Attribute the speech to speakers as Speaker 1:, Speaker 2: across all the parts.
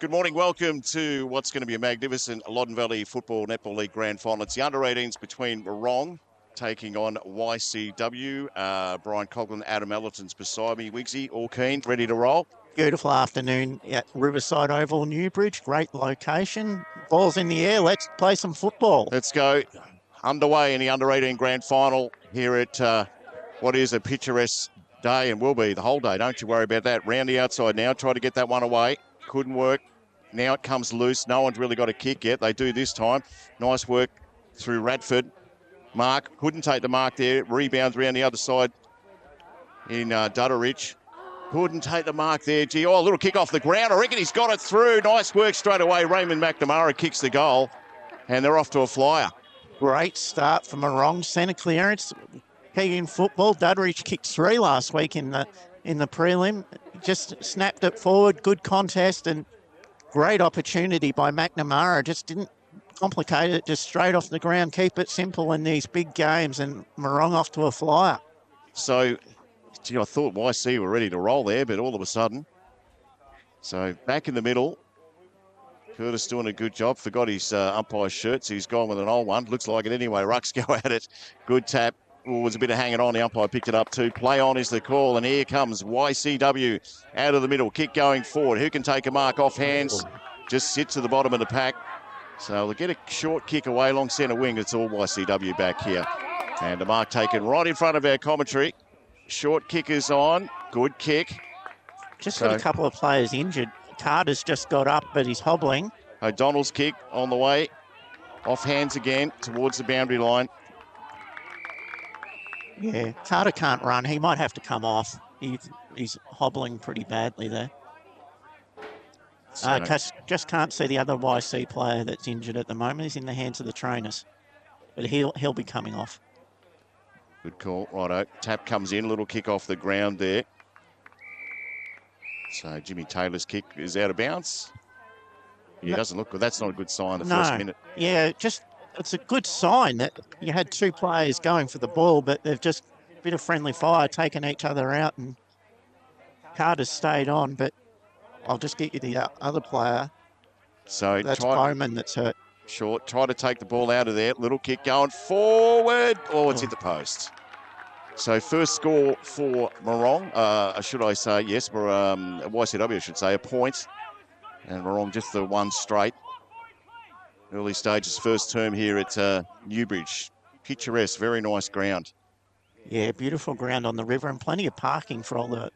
Speaker 1: Good morning. Welcome to what's going to be a magnificent Loddon Valley Football Netball League Grand Final. It's the under-18s between Morong taking on YCW. Brian Coughlin, Adam Ellerton's beside me. Wigsy, all keen, ready to roll?
Speaker 2: Beautiful afternoon at Riverside Oval, Newbridge. Great location. Ball's in the air. Let's play some football.
Speaker 1: Let's go. Underway in the under-18 Grand Final here at what is a picturesque day and will be the whole day. Don't you worry about that. Round the outside now. Try to get that one away. Couldn't work. Now it comes loose. No one's really got a kick yet. They do this time. Nice work through Radford. Mark couldn't take the mark there. Rebounds around the other side in Dutteridge. Couldn't take the mark there. Gee, a little kick off the ground. I reckon he's got it through. Nice work straight away. Raymond McNamara kicks the goal. And they're off to a flyer.
Speaker 2: Great start from Morong. Centre clearance. Key in football. Dutteridge kicked 3 last week in the prelim. Just snapped it forward. Good contest and great opportunity by McNamara. Just didn't complicate it. Just straight off the ground. Keep it simple in these big games. And Morong off to a flyer.
Speaker 1: So, gee, I thought YC were ready to roll there, but all of a sudden. So back in the middle. Curtis doing a good job. Forgot his umpire's shirt, so he's gone with an old one. Looks like it anyway. Rucks go at it. Good tap. Ooh, was a bit of hanging on. The umpire picked it up too. Play on is the call, and here comes YCW out of the middle. Kick going forward. Who can take a mark off hands? Just sits at the bottom of the pack. So they'll get a short kick away along centre wing. It's all YCW back here. And the mark taken right in front of our commentary. Short kick is on. Good kick.
Speaker 2: Just got a couple of players injured. Carter's just got up, but he's hobbling.
Speaker 1: O'Donnell's kick on the way. Off hands again towards the boundary line.
Speaker 2: Yeah, Carter can't run. He might have to come off. He's hobbling pretty badly there. Just can't see the other YC player that's injured at the moment. He's in the hands of the trainers. But he'll be coming off.
Speaker 1: Good call. Righto. Tap comes in. Little kick off the ground there. So Jimmy Taylor's kick is out of bounds. He doesn't look good. That's not a good sign the first minute.
Speaker 2: Yeah, it's a good sign that you had 2 players going for the ball, but they've just a bit of friendly fire, taken each other out, and Carter's stayed on. But I'll just get you the other player.
Speaker 1: So
Speaker 2: that's Bowman that's hurt.
Speaker 1: Short. Try to take the ball out of there. Little kick going forward. Oh, it's hit the post. So first score for Morong, should I say, yes, for YCW, I should say, a point. And Morong just the one straight. Early stages, first term here at Newbridge. Picturesque, very nice ground.
Speaker 2: Yeah, beautiful ground on the river and plenty of parking for all the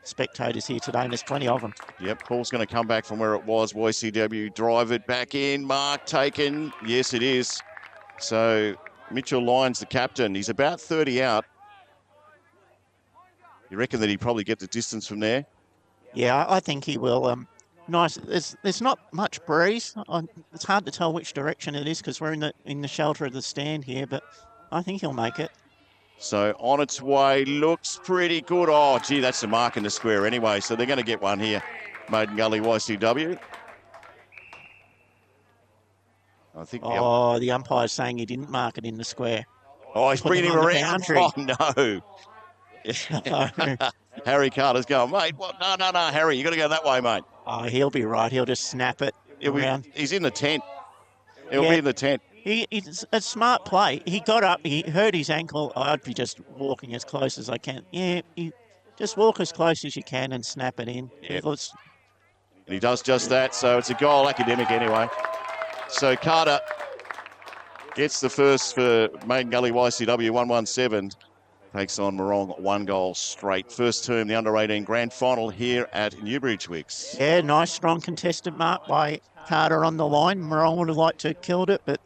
Speaker 2: spectators here today, and there's plenty of them.
Speaker 1: Yep, ball's going to come back from where it was. YCW drive it back in. Mark taken. Yes, it is. So Mitchell Lyons, the captain, he's about 30 out. You reckon that he'd probably get the distance from there?
Speaker 2: Yeah, I think he will. Nice. There's not much breeze. It's hard to tell which direction it is because we're in the shelter of the stand here, but I think he'll make it.
Speaker 1: So on its way, looks pretty good. Oh, gee, that's the mark in the square anyway, so they're going to get one here. Maiden Gully YCW. I think.
Speaker 2: The umpire's saying he didn't mark it in the square.
Speaker 1: Oh, he's bringing him around. Oh, no. Harry Carter's going, mate, what? No, Harry, you got to go that way, mate.
Speaker 2: Oh, he'll be right. He'll just snap it around.
Speaker 1: He's in the tent. He'll be in the tent.
Speaker 2: It's a smart play. He got up. He hurt his ankle. I'd be just walking as close as I can. Yeah, you just walk as close as you can and snap it in.
Speaker 1: Yeah. And he does just that, so it's a goal, academic anyway. So Carter gets the first for Maiden Gully YCW, 117. Takes on Morong 1 goal straight. First term, the under-18 grand final here at Newbridge Wicks.
Speaker 2: Yeah, nice, strong contested mark by Carter on the line. Morong would have liked to have killed it, but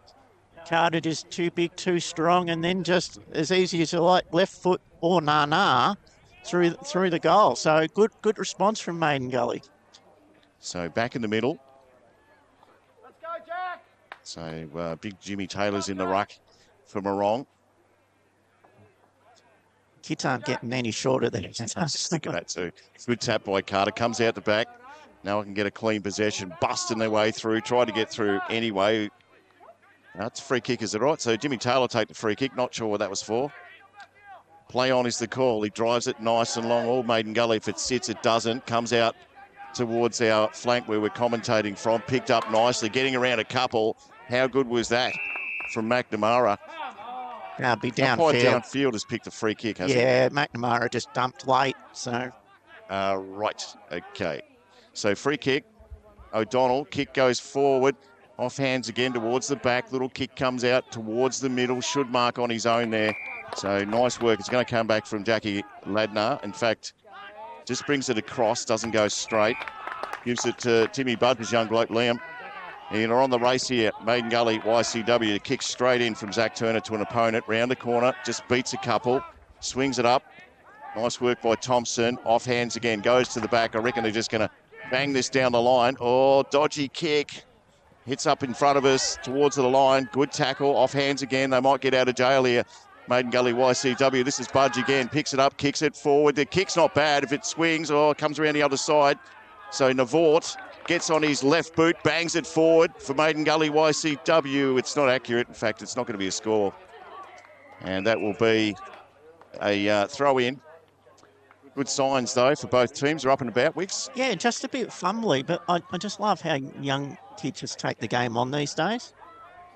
Speaker 2: Carter just too big, too strong, and then just as easy as you like, left foot or na through the goal. So good response from Maiden Gully.
Speaker 1: So back in the middle. Let's go, Jack. So big Jimmy Taylor's in the ruck for Morong.
Speaker 2: Kids aren't getting any shorter than
Speaker 1: Look at that too. Good tap by Carter. Comes out the back. Now I can get a clean possession. Busting their way through. Try to get through anyway. That's a free kick, is it right? So Jimmy Taylor take the free kick. Not sure what that was for. Play on is the call. He drives it nice and long. All Maiden Gully. If it sits, it doesn't. Comes out towards our flank where we're commentating from. Picked up nicely, getting around a couple. How good was that from McNamara?
Speaker 2: Now be
Speaker 1: Umpire
Speaker 2: downfield.
Speaker 1: downfield has picked a free kick, hasn't
Speaker 2: Yeah, McNamara just dumped late, so.
Speaker 1: Right, okay. So free kick. O'Donnell, kick goes forward. Off hands again towards the back. Little kick comes out towards the middle. Should mark on his own there. So nice work. It's going to come back from Jackie Ladner. In fact, just brings it across, doesn't go straight. Gives it to Timmy Budd, his young bloke, Liam. And are on the race here. Maiden Gully, YCW, to kick straight in from Zach Turner to an opponent. Round the corner, just beats a couple. Swings it up. Nice work by Thompson. Off hands again, goes to the back. I reckon they're just going to bang this down the line. Oh, dodgy kick. Hits up in front of us towards the line. Good tackle. Off hands again. They might get out of jail here. Maiden Gully YCW. This is Budge again. Picks it up, kicks it forward. The kick's not bad. If it swings, it comes around the other side. So Navort gets on his left boot, bangs it forward for Maiden Gully YCW. It's not accurate. In fact, it's not going to be a score. And that will be a throw in. Good signs, though, for both teams. Are up and about, Wicks.
Speaker 2: Yeah, just a bit fumbly, but I just love how young kids just take the game on these days.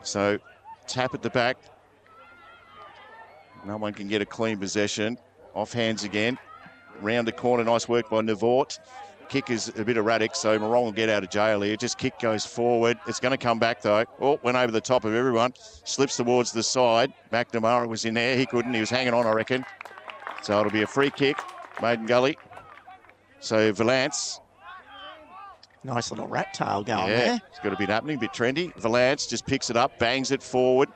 Speaker 1: So, tap at the back. No one can get a clean possession. Off hands again. Round the corner, nice work by Navort. Kick is a bit erratic, so Morong will get out of jail here. Just kick goes forward. It's going to come back, though. Oh, went over the top of everyone. Slips towards the side. McNamara was in there. He couldn't. He was hanging on, I reckon. So it'll be a free kick. Maiden Gully. So Valance.
Speaker 2: Nice little rat tail going there.
Speaker 1: It's got a bit happening, a bit trendy. Valance just picks it up, bangs it forward.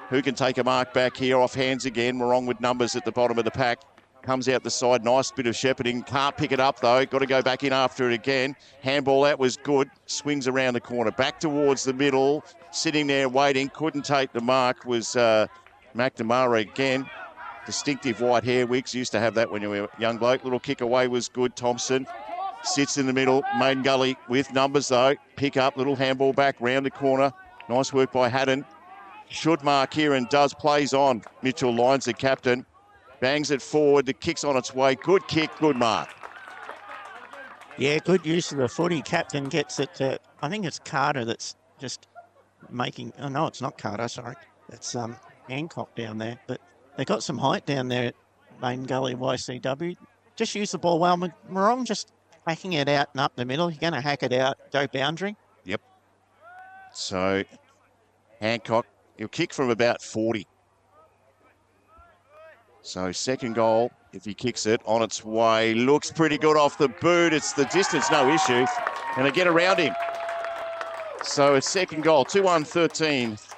Speaker 1: Who can take a mark back here? Off hands again. Morong with numbers at the bottom of the pack. Comes out the side. Nice bit of shepherding. Can't pick it up, though. Got to go back in after it again. Handball, that was good. Swings around the corner. Back towards the middle. Sitting there waiting. Couldn't take the mark was McNamara again. Distinctive white hair, Wicks. Used to have that when you were a young bloke. Little kick away was good. Thompson sits in the middle. Maiden Gully with numbers, though. Pick up. Little handball back. Round the corner. Nice work by Haddon. Should mark here and does. Plays on. Mitchell Lyons, the captain. Bangs it forward. The kick's on its way. Good kick. Good mark.
Speaker 2: Yeah, good use of the footy. Captain gets it to, I think it's Carter that's just making, oh no, it's not Carter, sorry. It's Hancock down there. But they got some height down there at Maiden Gully YCW. Just use the ball well. Morong just hacking it out and up the middle. You're going to hack it out, go boundary.
Speaker 1: Yep. So Hancock, he'll kick from about 40. So second goal, if he kicks it, on its way. Looks pretty good off the boot. It's the distance, no issue. And they get around him. So it's second goal, 2-1-13.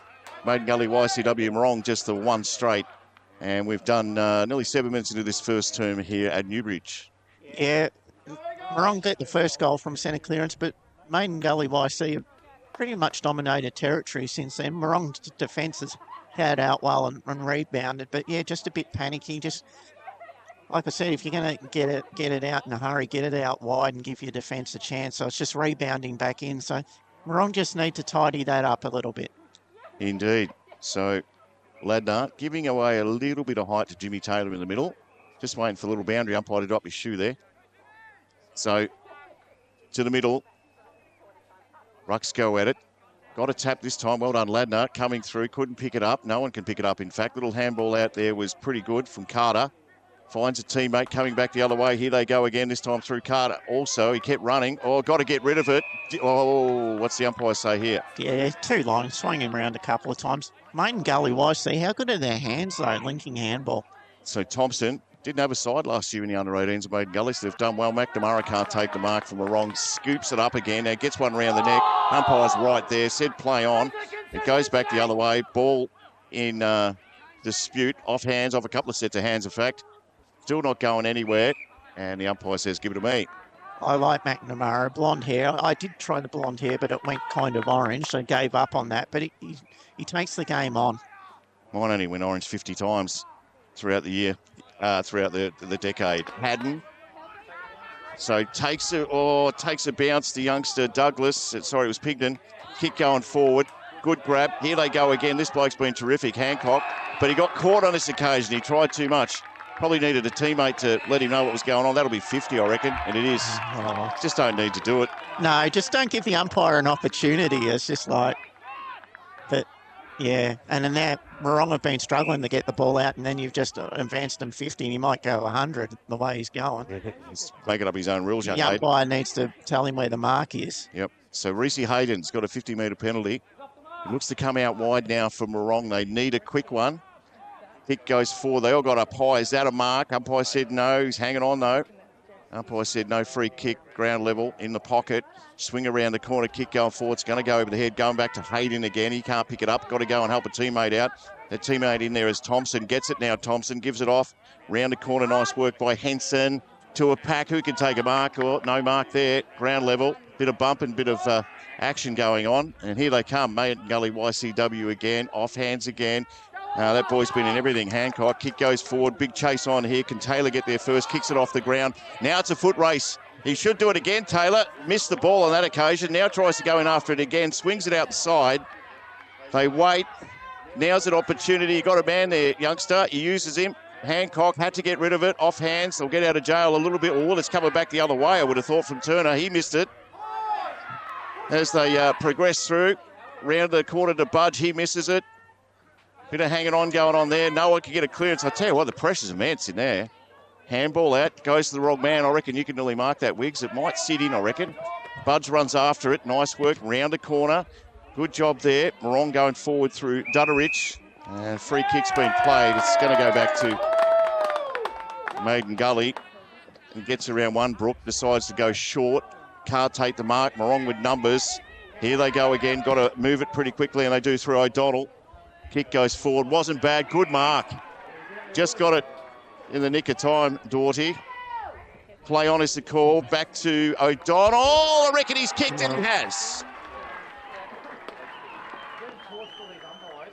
Speaker 1: Maiden Gully YCW Morong, just the one straight. And we've done nearly 7 minutes into this first term here at Newbridge.
Speaker 2: Yeah, Morong got the first goal from centre clearance, but Maiden Gully YC have pretty much dominated territory since then. Morong's defence has had out well and rebounded, but yeah, just a bit panicky. Just like I said, if you're going to get it out in a hurry, get it out wide and give your defence a chance. So it's just rebounding back in. So Morong just need to tidy that up a little bit.
Speaker 1: Indeed. So Ladner giving away a little bit of height to Jimmy Taylor in the middle. Just waiting for a little boundary umpire to drop his shoe there. So to the middle. Rucks go at it. Got a tap this time. Well done, Ladner. Coming through. Couldn't pick it up. No one can pick it up, in fact. Little handball out there was pretty good from Carter. Finds a teammate coming back the other way. Here they go again, this time through Carter. Also, he kept running. Oh, got to get rid of it. Oh, what's the umpire say here?
Speaker 2: Yeah, too long. Swung him around a couple of times. Maiden Gully YC, how good are their hands, though, linking handball?
Speaker 1: So Thompson didn't have a side last year in the under-18s of Maiden Gully, so they've done well. McNamara can't take the mark from Morong. Scoops it up again. Now gets one around the neck. Umpire's right there. Said play on. It goes back the other way. Ball in dispute. Off hands, off a couple of sets of hands, in fact. Still not going anywhere. And the umpire says, give it to me.
Speaker 2: I like McNamara. Blonde hair. I did try the blonde hair, but it went kind of orange, so gave up on that. But he takes the game on. Mine
Speaker 1: only went orange 50 times throughout the year. Throughout the decade. Haddon. So takes a bounce, the youngster Douglas. Sorry, it was Pigden. Kick going forward. Good grab. Here they go again. This bloke's been terrific, Hancock. But he got caught on this occasion. He tried too much. Probably needed a teammate to let him know what was going on. That'll be 50, I reckon, and it is.
Speaker 2: Oh.
Speaker 1: Just don't need to do it.
Speaker 2: No, just don't give the umpire an opportunity. It's just like, but yeah. And then now Morong have been struggling to get the ball out, and then you've just advanced him 50, and he might go 100 the way he's going.
Speaker 1: He's making up his own rules, young
Speaker 2: The
Speaker 1: Hayden.
Speaker 2: umpire needs to tell him where the mark is.
Speaker 1: Yep. So Reese Hayden's got a 50-metre penalty. He looks to come out wide now for Morong. They need a quick one. Kick goes forward. They all got up high. Is that a mark? Umpire said no. He's hanging on though. Umpire said no, free kick, ground level, in the pocket. Swing around the corner, kick going forward. It's going to go over the head, going back to Hayden again. He can't pick it up. Got to go and help a teammate out. That teammate in there is Thompson. Gets it now, Thompson. Gives it off. Round the corner, nice work by Henson. To a pack. Who can take a mark? Or no mark there. Ground level. Bit of bump and bit of action going on. And here they come. Maiden Gully YCW again. Off hands again. That boy's been in everything. Hancock, kick goes forward. Big chase on here. Can Taylor get there first? Kicks it off the ground. Now it's a foot race. He should do it again, Taylor. Missed the ball on that occasion. Now tries to go in after it again. Swings it out the side. They wait. Now's an opportunity. You got a man there, youngster. He uses him. Hancock had to get rid of it. Off hands. They'll get out of jail a little bit. Oh, it's coming back the other way, I would have thought, from Turner. He missed it. As they progress through. Round the corner to Budge. He misses it. Bit of hanging on going on there. No one can get a clearance. I tell you what, the pressure's immense in there. Handball out. Goes to the wrong man. I reckon you can nearly mark that, Wiggs. It might sit in, I reckon. Budge runs after it. Nice work. Round the corner. Good job there. Morong going forward through Dudderich. And free kick's been played. It's going to go back to Maiden Gully. And gets around one. Brook decides to go short. Can't take the mark. Morong with numbers. Here they go again. Got to move it pretty quickly, and they do through O'Donnell. Kick goes forward. Wasn't bad. Good mark. Just got it in the nick of time, Doughty. Play on is the call. Back to O'Donnell. I reckon he's kicked it and has.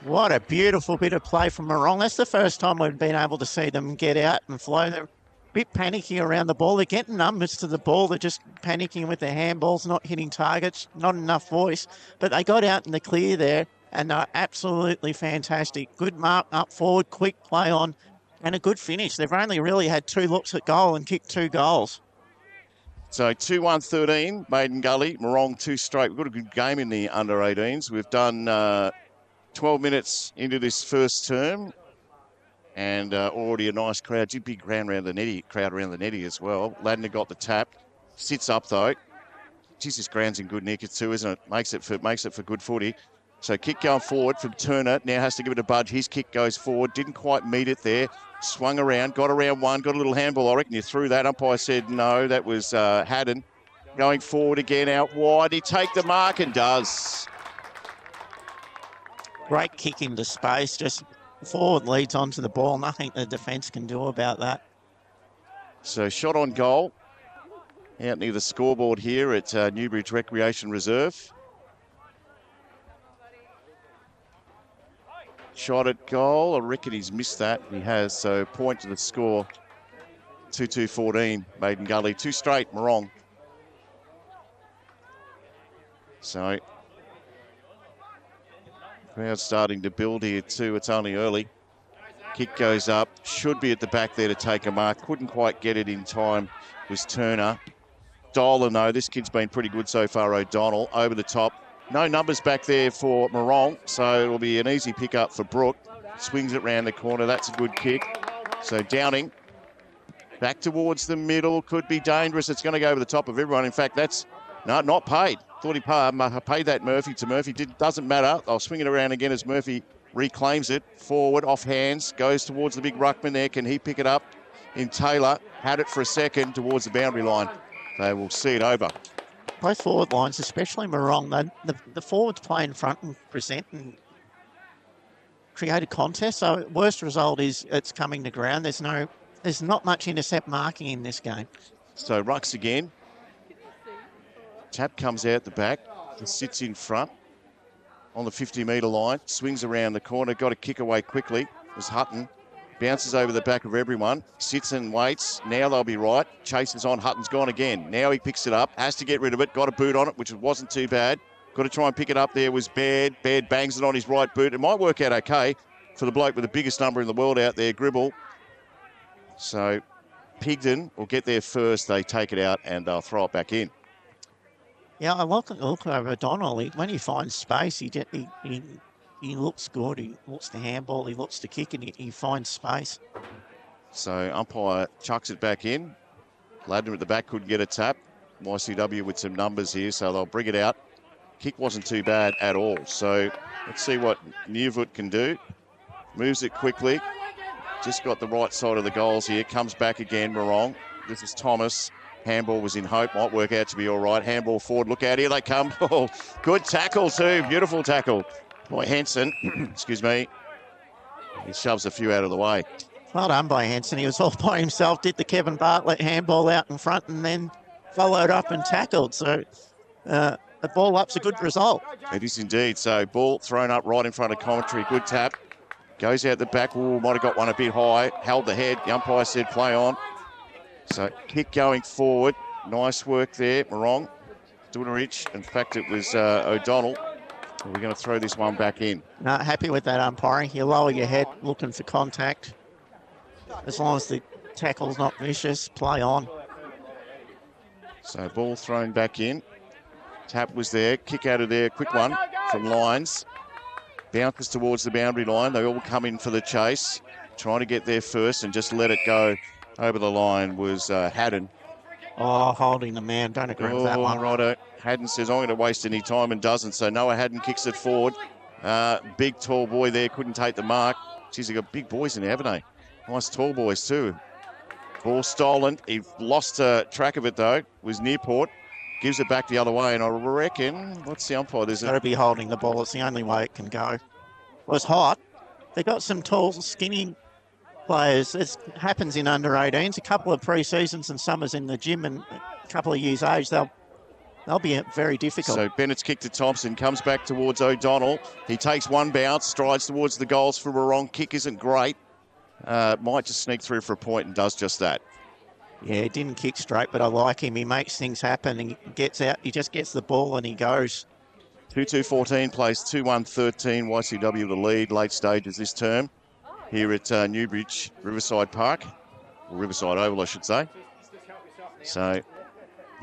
Speaker 2: What a beautiful bit of play from Morong. That's the first time we've been able to see them get out and flow. They're a bit panicky around the ball. They're getting numbers to the ball. They're just panicking with their handballs, not hitting targets, not enough voice. But they got out in the clear there. And they're absolutely fantastic. Good mark up forward, quick play on, and a good finish. They've only really had 2 looks at goal and kicked 2 goals.
Speaker 1: So 2-1-13, Maiden Gully. Morong 2 straight. We've got a good game in the under-18s. We've done 12 minutes into this first term. And already a nice crowd. Big crowd around the netty as well. Ladner got the tap. Sits up though. Geez, this ground's in good nick too, isn't it? Makes it for good footy. So kick going forward from Turner. Now has to give it a Budge. His kick goes forward. Didn't quite meet it there. Swung around. Got around one. Got a little handball. I reckon you threw that. Umpire said no. That was Haddon. Going forward again out wide. He take the mark and does.
Speaker 2: Great kick into space. Just forward leads onto the ball. Nothing the defence can do about that.
Speaker 1: So shot on goal. Out near the scoreboard here at Newbridge Recreation Reserve. Shot at goal. I reckon he's missed that. He has. So point to the score. 2-2-14. Maiden Gully. 2 straight. Morong. So crowd starting to build here too. It's only early. Kick goes up. Should be at the back there to take a mark. Couldn't quite get it in time. Was Turner. Dolan though. This kid's been pretty good so far. O'Donnell over the top. No numbers back there for Morong, so it'll be an easy pick-up for Brook. Swings it round the corner. That's a good kick. So Downing back towards the middle. Could be dangerous. It's going to go over the top of everyone. In fact, that's not paid. Thought he paid that Murphy to Murphy. Doesn't matter. I'll swing it around again as Murphy reclaims it. Forward, off hands. Goes towards the big ruckman there. Can he pick it up? In Taylor. Had it for a second towards the boundary line. They will see it over.
Speaker 2: Both forward lines, especially Morong, the forwards play in front and present and create a contest. So worst result is it's coming to ground. There's not much intercept marking in this game.
Speaker 1: So rucks again. Tap comes out the back and sits in front on the 50-metre line. Swings around the corner. Got to kick away quickly. It was Hutton. Bounces over the back of everyone. Sits and waits. Now they'll be right. Chases on. Hutton's gone again. Now he picks it up. Has to get rid of it. Got a boot on it, which wasn't too bad. Got to try and pick it up there. Was Baird. Baird bangs it on his right boot. It might work out okay for the bloke with the biggest number in the world out there, Gribble. So Pigden will get there first. They take it out and they'll throw it back in.
Speaker 2: Yeah, I look over O'Donnell. When he finds space, he looks good. He looks to handball. He looks to kick, and he finds space.
Speaker 1: So umpire chucks it back in. Loddon at the back couldn't get a tap. YCW with some numbers here, so they'll bring it out. Kick wasn't too bad at all. So let's see what Newfoot can do. Moves it quickly. Just got the right side of the goals here. Comes back again, Morong. This is Thomas. Handball was in hope. Might work out to be all right. Handball forward. Look out, here they come. Oh, good tackle too. Beautiful tackle. Boy, Henson, excuse me. He shoves a few out of the way.
Speaker 2: Well done by Henson. He was all by himself, did the Kevin Bartlett handball out in front and then followed up and tackled. So the ball up's a good result.
Speaker 1: It is indeed. So ball thrown up right in front of commentary. Good tap. Goes out the back. Ooh, might have got one a bit high. Held the head. The umpire said play on. So kick going forward. Nice work there. Morong doing a reach. In fact, it was O'Donnell. We're going to throw this one back in.
Speaker 2: No, happy with that umpiring. You lower your head, looking for contact. As long as the tackle's not vicious, play on.
Speaker 1: So ball thrown back in. Tap was there. Kick out of there. Quick one from Lyons. Bounces towards the boundary line. They all come in for the chase. Trying to get there first and just let it go over the line was Haddon.
Speaker 2: Oh, holding the man. Don't agree with that one.
Speaker 1: Righto. Haddon says, I'm going to waste any time and doesn't. So Noah Haddon kicks it forward. Big, tall boy there. Couldn't take the mark. Geez, they've got big boys in there, haven't they? Nice tall boys too. Ball stolen. He lost track of it though. Was Nearport. Gives it back the other way. And I reckon, what's the umpire? There's
Speaker 2: got to be holding the ball. It's the only way it can go. Well, it's hot. They got some tall, skinny players. It happens in under 18s. A couple of pre-seasons and summers in the gym and a couple of years age. They'll be very difficult.
Speaker 1: So Bennett's kick to Thompson. Comes back towards O'Donnell. He takes one bounce. Strides towards the goals for Morong. Kick isn't great. Might just sneak through for a point and does just that.
Speaker 2: Yeah, he didn't kick straight, but I like him. He makes things happen and he gets out. He just gets the ball and he goes.
Speaker 1: 2-2-14 plays 2-1-13. YCW the lead late stages this term here at Newbridge Riverside Park, or Riverside Oval, I should say. So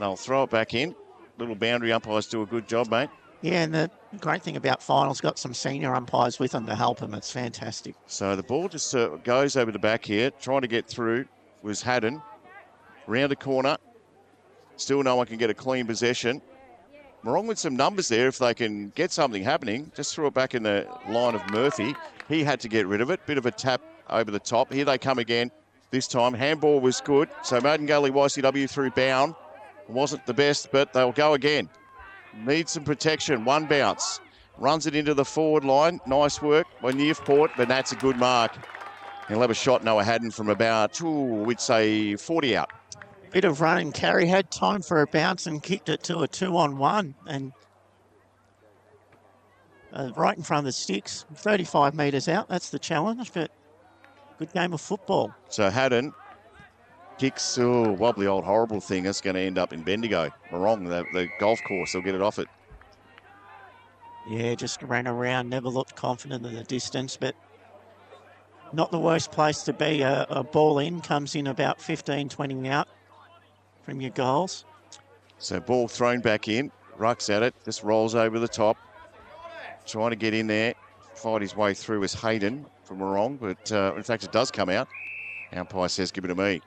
Speaker 1: they'll throw it back in. Little boundary umpires do a good job, mate.
Speaker 2: Yeah, and the great thing about finals, got some senior umpires with them to help them. It's fantastic.
Speaker 1: So the ball just goes over the back here. Trying to get through was Haddon. Round a corner. Still no one can get a clean possession. Morong with some numbers there if they can get something happening. Just threw it back in the line of Murphy. He had to get rid of it. Bit of a tap over the top. Here they come again. This time handball was good. So Maiden Gully YCW through bound. Wasn't the best, but they'll go again. Needs some protection. One bounce. Runs it into the forward line. Nice work by Newport, but that's a good mark. He'll have a shot, Noah Haddon, from about, we'd say 40 out.
Speaker 2: Bit of run and carry, had time for a bounce and kicked it to a 2-on-1 and right in front of the sticks, 35 metres out. That's the challenge, but good game of football.
Speaker 1: So Haddon kicks, wobbly old horrible thing. That's going to end up in Bendigo. Morong, the golf course, they'll get it off it.
Speaker 2: Yeah, just ran around, never looked confident in the distance, but not the worst place to be. A ball in, comes in about 15, 20 out from your goals.
Speaker 1: So ball thrown back in, rucks at it, just rolls over the top. Trying to get in there, fight his way through is Hayden from Morong, but in fact it does come out. Umpire says give it to me.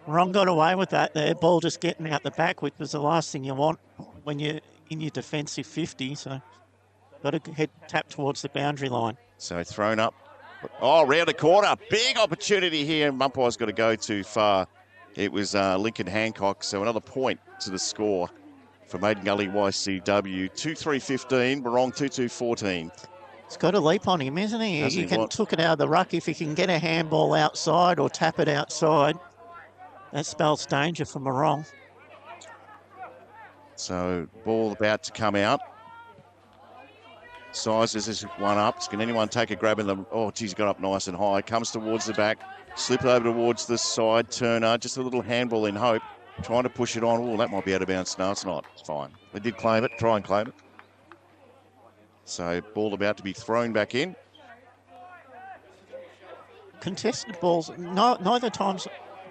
Speaker 2: Morong got away with that there, ball just getting out the back, which was the last thing you want when you're in your defensive 50, so got to head tap towards the boundary line.
Speaker 1: So thrown up. Oh, round the corner. Big opportunity here. Umpire's got to go too far. It was Lincoln Hancock. So another point to the score for Maiden Gully YCW. 2-3-15. Morong 2-2-14.
Speaker 2: He's got a leap on him, isn't he? He can took it out of the ruck. If he can get a handball outside or tap it outside, that spells danger for Morong.
Speaker 1: So ball about to come out. Sizes this one up. Can anyone take a grab in the... Oh, geez, got up nice and high. Comes towards the back. Slip over towards the side. Turner, just a little handball in hope. Trying to push it on. Oh, that might be out of bounds. No, it's not. It's fine. They did claim it. Try and claim it. So ball about to be thrown back in.
Speaker 2: contested balls, neither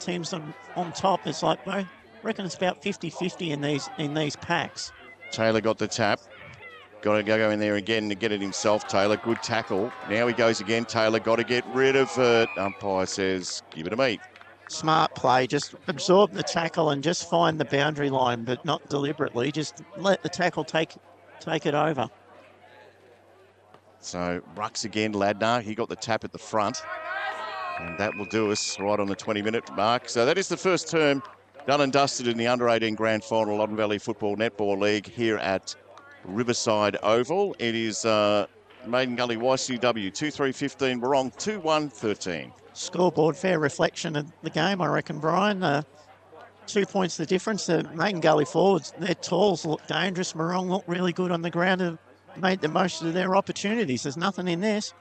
Speaker 2: teams on top. It's like, I reckon it's about 50-50 in these packs.
Speaker 1: Taylor got the tap. Got to go in there again to get it himself, Taylor. Good tackle. Now he goes again. Taylor got to get rid of it. Umpire says, give it to me.
Speaker 2: Smart play. Just absorb the tackle and just find the boundary line, but not deliberately. Just let the tackle take it over.
Speaker 1: So Rucks again, Ladner. He got the tap at the front. And that will do us right on the 20-minute mark. So that is the first term done and dusted in the under-18 grand final Loddon Valley Football Netball League here at Riverside Oval. It is Maiden Gully YCW 2-3-15, Wrong 2-1-13.
Speaker 2: Scoreboard, fair reflection of the game, I reckon, Brian. 2 points the difference. The Maiden Gully forwards, their talls look dangerous. Morong look really good on the ground and made the most of their opportunities. There's nothing in this.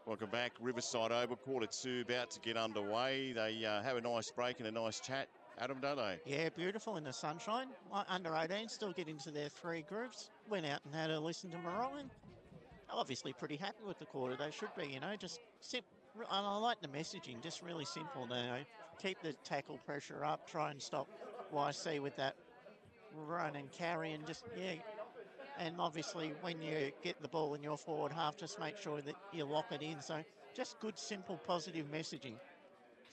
Speaker 1: Welcome back, Riverside Oval, quarter two, about to get underway. They have a nice break and a nice chat, Adam, don't they?
Speaker 2: Yeah, beautiful in the sunshine. Under 18 still get into their three groups. Went out and had a listen to Morong. Obviously pretty happy with the quarter. They should be, just simple. And I like the messaging, just really simple. Keep the tackle pressure up, try and stop YC with that run and carry, and and obviously when you get the ball in your forward half, just make sure that you lock it in. So just good, simple, positive messaging.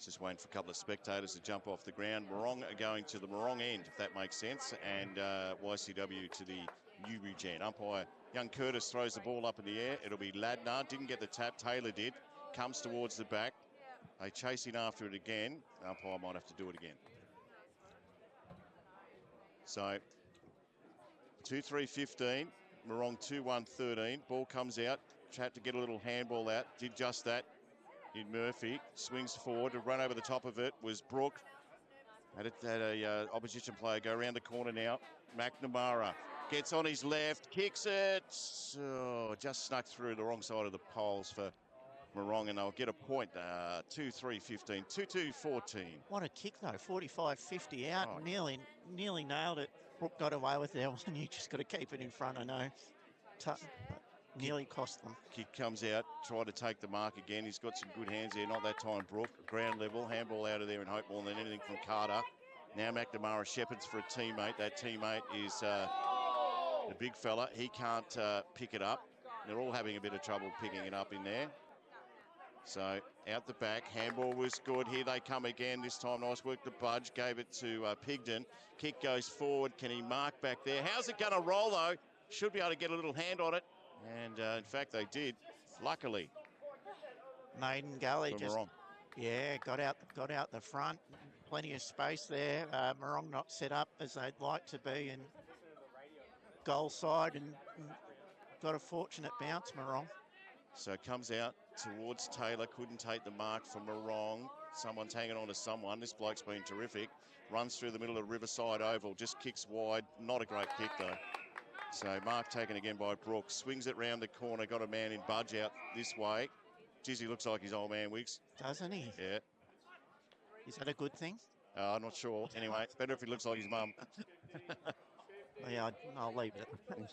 Speaker 1: Just waiting for a couple of spectators to jump off the ground. Morong are going to the Morong end, if that makes sense, and YCW to the U18. Umpire young Curtis throws the ball up in the air. It'll be Ladnar. Didn't get the tap. Taylor did. Comes towards the back. They chase in after it again. Umpire might have to do it again. So 2-3-15. Morong 2-1-13. Ball comes out. Had to get a little handball out. Did just that. In Murphy, swings forward, to run over the top of it was Brooke. Had a opposition player go around the corner now. McNamara gets on his left, kicks it. Oh, just snuck through the wrong side of the poles for Morong, and they'll get a point. 2-3-15, 2-2-14.
Speaker 2: What a kick though, 45-50 out,
Speaker 1: Oh.
Speaker 2: nearly nailed it. Brooke got away with that one. You just got to keep it in front, I know. Nearly cost them.
Speaker 1: Kick comes out, try to take the mark again. He's got some good hands there, not that time Brooke. Ground level, handball out of there and hope more than anything from Carter. Now McNamara shepherds for a teammate. That teammate is the big fella. He can't pick it up. They're all having a bit of trouble picking it up in there. So out the back, handball was good. Here they come again. This time nice work to Budge, gave it to Pigden. Kick goes forward. Can he mark back there? How's it going to roll though? Should be able to get a little hand on it. And in fact, they did. Luckily,
Speaker 2: Maiden Gully just got out the front. Plenty of space there. Morong not set up as they'd like to be, and goal side, and got a fortunate bounce, Morong.
Speaker 1: So it comes out towards Taylor. Couldn't take the mark from Morong. Someone's hanging on to someone. This bloke's been terrific. Runs through the middle of Riverside Oval. Just kicks wide. Not a great kick though. So mark taken again by Brooks. Swings it round the corner. Got a man in Budge out this way. Geez, he looks like his old man, Wiggs.
Speaker 2: Doesn't he?
Speaker 1: Yeah.
Speaker 2: Is that a good thing?
Speaker 1: I'm not sure. Anyway, better if he looks like his mum.
Speaker 2: Yeah, I'll leave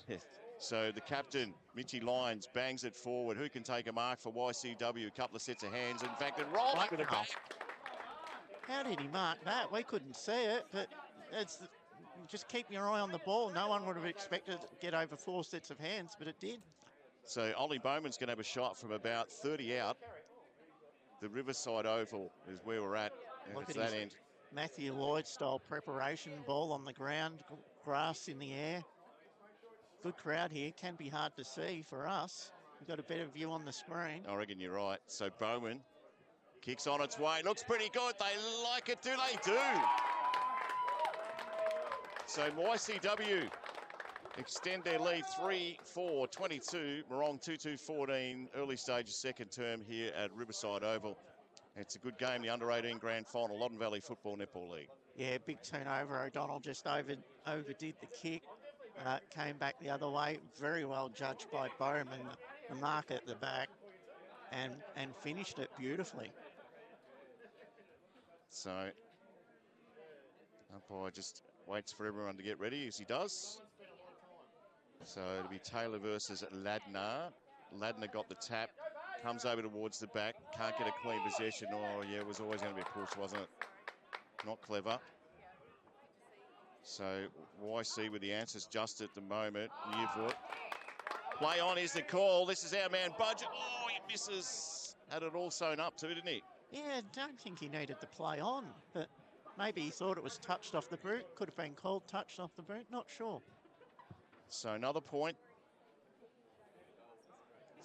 Speaker 2: it.
Speaker 1: So the captain, Mitchy Lyons, bangs it forward. Who can take a mark for YCW? A couple of sets of hands. In fact, it rolls over the back.
Speaker 2: How did he mark that? We couldn't see it, but just keep your eye on the ball. No one would have expected to get over 4 sets of hands, but it did.
Speaker 1: So Ollie Bowman's going to have a shot from about 30 out. The Riverside Oval is where we're at.
Speaker 2: Look at
Speaker 1: that end.
Speaker 2: Matthew Lloyd style preparation, ball on the ground, grass in the air. Good crowd here. Can be hard to see for us. We've got a better view on the screen.
Speaker 1: I reckon you're right. So Bowman kicks on its way. Looks pretty good. They like it, do they? Do. So YCW extend their lead 3-4-22. Morong 2-2-14. Early stage second term here at Riverside Oval. It's a good game, the under-18 grand final, Loddon Valley Football Netball League.
Speaker 2: Yeah, big turnover. O'Donnell just overdid the kick. Came back the other way. Very well judged by Bowman, the mark at the back, and finished it beautifully.
Speaker 1: So umpire just waits for everyone to get ready, as he does. So it'll be Taylor versus Ladner. Ladner got the tap, comes over towards the back, can't get a clean possession. Oh, yeah, it was always going to be a push, wasn't it? Not clever. So YC with the answers just at the moment. Yearfoot. Play on is the call. This is our man Budget. Oh, he misses. Had it all sewn up too, didn't he?
Speaker 2: Yeah, don't think he needed to play on, but maybe he thought it was touched off the boot. Could have been called touched off the boot, not sure.
Speaker 1: So another point.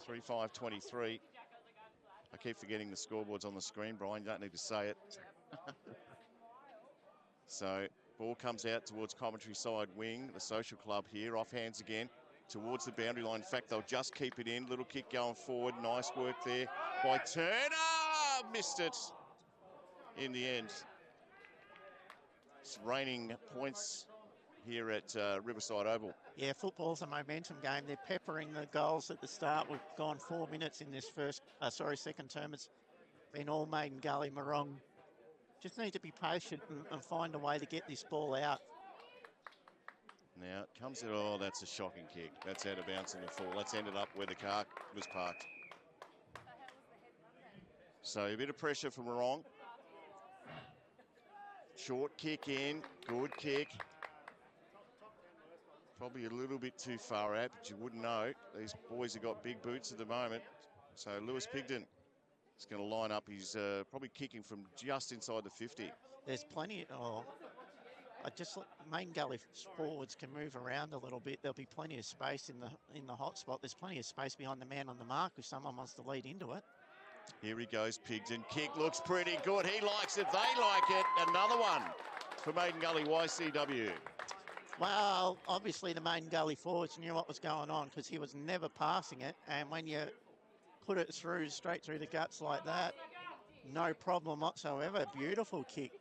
Speaker 1: 3-5-23. I keep forgetting the scoreboard's on the screen, Brian. You don't need to say it. So ball comes out towards commentary side wing. The social club here, off hands again towards the boundary line. In fact, they'll just keep it in. Little kick going forward. Nice work there by Turner. Missed it in the end. It's raining points here at Riverside Oval.
Speaker 2: Yeah, football's a momentum game. They're peppering the goals at the start. We've gone 4 minutes in this second term. It's been all Maiden Gully, Morong. Just need to be patient and find a way to get this ball out.
Speaker 1: Now it comes in. Oh, that's a shocking kick. That's out of bounds in the fall. That's ended up where the car was parked. So a bit of pressure from Morong. Short kick in. Good kick. Probably a little bit too far out, but you wouldn't know. These boys have got big boots at the moment. So Lewis Pigden is going to line up. He's probably kicking from just inside the 50.
Speaker 2: There's plenty. Main Gully forwards can move around a little bit. There'll be plenty of space in the hot spot. There's plenty of space behind the man on the mark if someone wants to lead into it.
Speaker 1: Here he goes, Pigden. Kick looks pretty good. He likes it. They like it. Another one for Maiden Gully YCW.
Speaker 2: Well, obviously the Maiden Gully forwards knew what was going on because he was never passing it. And when you put it straight through the guts like that, no problem whatsoever. Beautiful kick.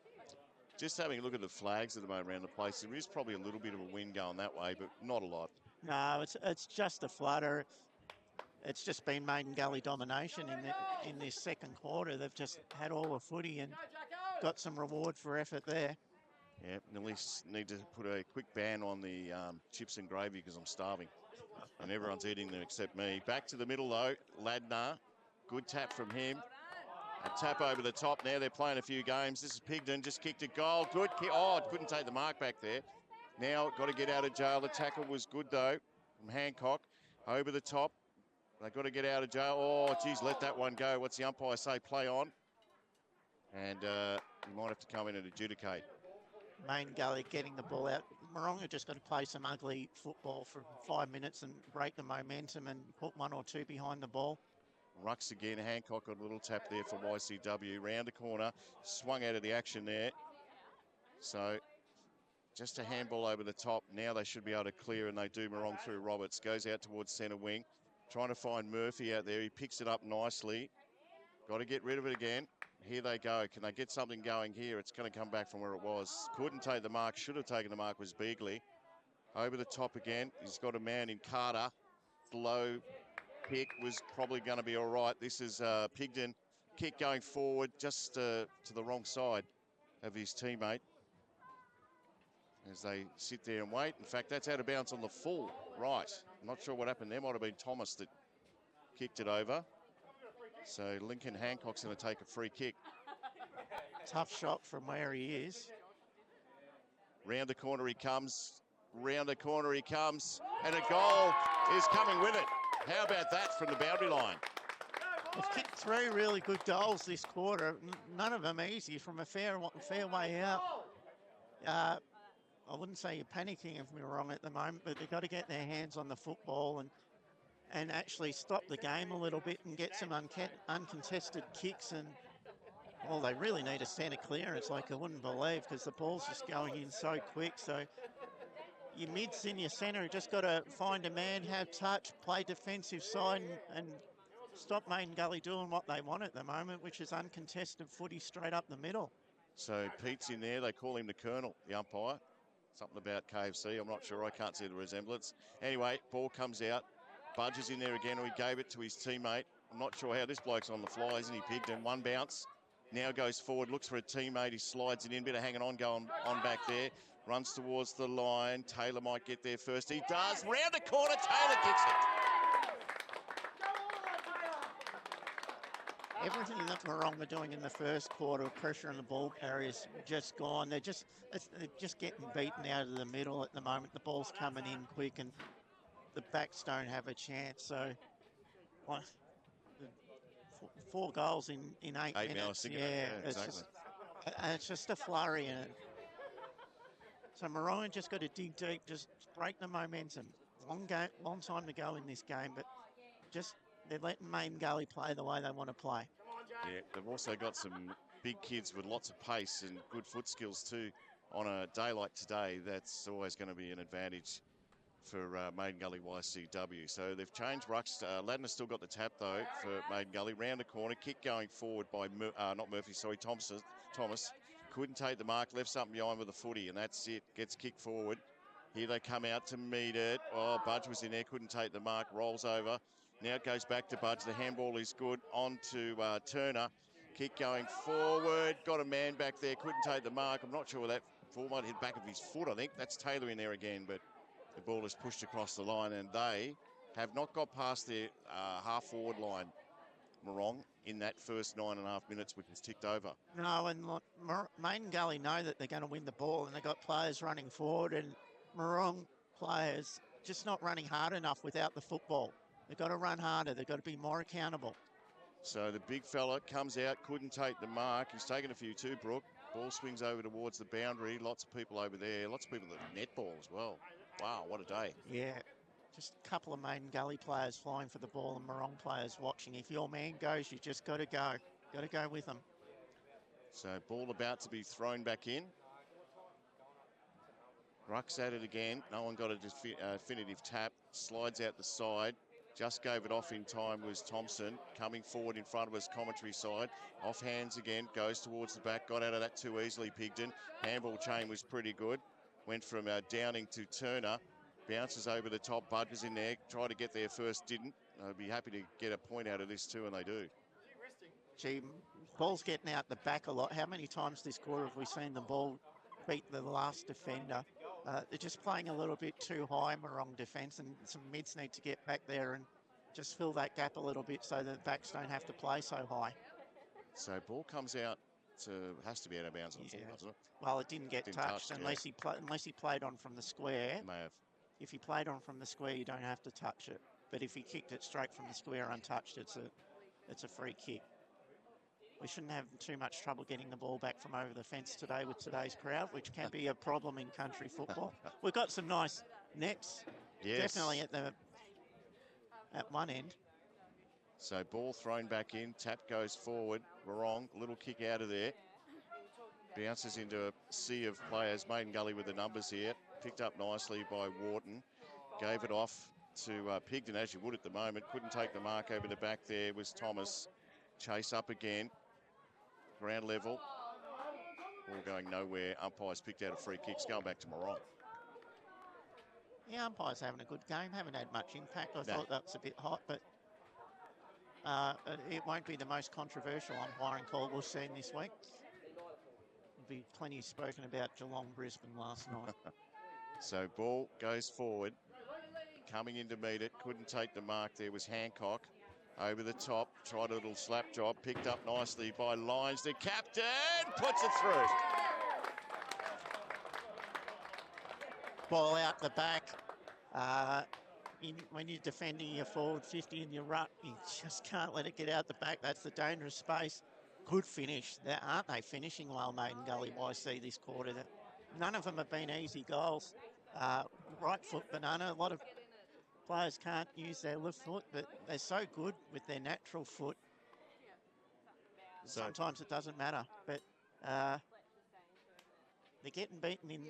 Speaker 1: Just having a look at the flags at the moment around the place, there is probably a little bit of a wind going that way, but not a lot.
Speaker 2: No, it's just a flutter. It's just been Maiden Gully domination in this second quarter. They've just had all the footy and got some reward for effort there.
Speaker 1: Yeah, at least need to put a quick ban on the chips and gravy because I'm starving. And everyone's eating them except me. Back to the middle, though. Ladner. Good tap from him. A tap over the top now. They're playing a few games. This is Pigden. Just kicked a goal. Good kick. Oh, couldn't take the mark back there. Now got to get out of jail. The tackle was good, though, from Hancock. Over the top. They've got to get out of jail. Oh, geez, let that one go. What's the umpire say? Play on. And he might have to come in and adjudicate.
Speaker 2: Main Gully getting the ball out. Moronga just got to play some ugly football for 5 minutes and break the momentum and put one or two behind the ball.
Speaker 1: Rucks again. Hancock got a little tap there for YCW. Round the corner. Swung out of the action there. So just a handball over the top. Now they should be able to clear, and they do. Morong through Roberts. Goes out towards centre wing. Trying to find Murphy out there. He picks it up nicely. Got to get rid of it again. Here they go. Can they get something going here? It's going to come back from where it was. Couldn't take the mark. Should have taken the mark was Beagley. Over the top again. He's got a man in Carter. Low kick was probably going to be all right. This is Pigden. Kick going forward just to the wrong side of his teammate as they sit there and wait. In fact, that's out of bounds on the full. Right. I'm not sure what happened there. Might have been Thomas that kicked it over. So Lincoln Hancock's going to take a free kick.
Speaker 2: Tough shot from where he is.
Speaker 1: Round the corner he comes. Round the corner he comes. And a goal is coming with it. How about that from the boundary line?
Speaker 2: They've kicked 3 really good goals this quarter. None of them easy from a fair way out. I wouldn't say you're panicking if we're wrong at the moment, but they've got to get their hands on the football and actually stop the game a little bit and get some uncontested kicks. And, well, they really need a centre clearance like I wouldn't believe because the ball's just going in so quick. So your mids in your centre just got to find a man, have touch, play defensive side and stop Maiden Gully doing what they want at the moment, which is uncontested footy straight up the middle.
Speaker 1: So Pete's in there. They call him the Colonel, the umpire. Something about KFC. I'm not sure. I can't see the resemblance. Anyway, ball comes out. Budge is in there again, or he gave it to his teammate. I'm not sure how this bloke's on the fly, isn't he, Pigden? One bounce. Now goes forward, looks for a teammate. He slides it in. Bit of hanging on going on back there. runs towards the line. Taylor might get there first. He does. Round the corner, Taylor kicks it.
Speaker 2: Everything that Morong were doing in the first quarter, pressure on the ball carriers, just gone. They're just getting beaten out of the middle at the moment. The ball's coming in quick, and the backs don't have a chance. So, four goals in 8 minutes.
Speaker 1: Yeah, exactly.
Speaker 2: It's just a flurry, and so Morong just got to dig deep, just break the momentum. Long time to go in this game, but just they're letting Main Gully play the way they want to play.
Speaker 1: Yeah, they've also got some big kids with lots of pace and good foot skills too. On a day like today, that's always going to be an advantage for Maiden Gully YCW. So they've changed rucks. Loddon has still got the tap though for Maiden Gully. Round the corner, kick going forward by Thomas. Couldn't take the mark, left something behind with a footy, and that's it. Gets kicked forward. Here they come out to meet it. Oh, Budge was in there, couldn't take the mark, rolls over. Now it goes back to Budge. The handball is good. On to Turner. Kick going forward. Got a man back there, couldn't take the mark. I'm not sure where that ball might hit back of his foot, I think. That's Taylor in there again, but the ball is pushed across the line, and they have not got past their half-forward line, Morong, in that first 9.5 minutes, which has ticked over.
Speaker 2: No, and Maiden Gully know that they're going to win the ball, and they've got players running forward, and Morong players just not running hard enough without the football. They've got to run harder. They've got to be more accountable.
Speaker 1: So the big fella comes out, couldn't take the mark. He's taken a few too, Brooke. Ball swings over towards the boundary. Lots of people over there. Lots of people that netball as well. Wow, what a day.
Speaker 2: Yeah, just a couple of Maiden Gully players flying for the ball and Morong players watching. If your man goes, you just got to go. Got to go with them.
Speaker 1: So ball about to be thrown back in. Ruck's at it again. No one got a definitive tap. Slides out the side. Just gave it off in time was Thompson. Coming forward in front of us, commentary side. Off hands again, goes towards the back. Got out of that too easily, Pigden. Handball chain was pretty good. Went from Downing to Turner. Bounces over the top. Budger's in there. Tried to get there first, didn't. I'd be happy to get a point out of this too, and they do.
Speaker 2: Gee, ball's getting out the back a lot. How many times this quarter have we seen the ball beat the last defender? They're just playing a little bit too high, Morong defence, and some mids need to get back there and just fill that gap a little bit so the backs don't have to play so high.
Speaker 1: So ball comes out has to be out of bounds, I think, doesn't it?
Speaker 2: Well, it didn't get touched unless he played on from the square.
Speaker 1: May have.
Speaker 2: If he played on from the square, you don't have to touch it. But if he kicked it straight from the square untouched, it's a free kick. We shouldn't have too much trouble getting the ball back from over the fence today with today's crowd, which can be a problem in country football. We've got some nice nets, definitely at one end.
Speaker 1: So ball thrown back in, tap goes forward, Morong, little kick out of there. Bounces into a sea of players. Maiden Gully with the numbers here. Picked up nicely by Wharton. Gave it off to Pigden, as you would at the moment. Couldn't take the mark over the back there was Thomas. Chase up again. Ground level. Ball going nowhere. Umpires picked out a free kick. It's going back to Morong.
Speaker 2: Yeah, umpire's having a good game. Haven't had much impact. I thought that was a bit hot, but it won't be the most controversial umpiring call we've seen this week. There'll be plenty spoken about Geelong-Brisbane last night.
Speaker 1: So ball goes forward. Coming in to meet it. Couldn't take the mark. There was Hancock. Over the top, tried a little slap job, picked up nicely by Lyons. The captain puts it through.
Speaker 2: Ball out the back. When you're defending your forward 50 in your ruck, you just can't let it get out the back. That's the dangerous space. Good finish. Aren't they finishing well, Maiden Gully YC this quarter? None of them have been easy goals. Right foot banana. A lot of players can't use their left foot, but they're so good with their natural foot. Sometimes it doesn't matter, but they're getting beaten in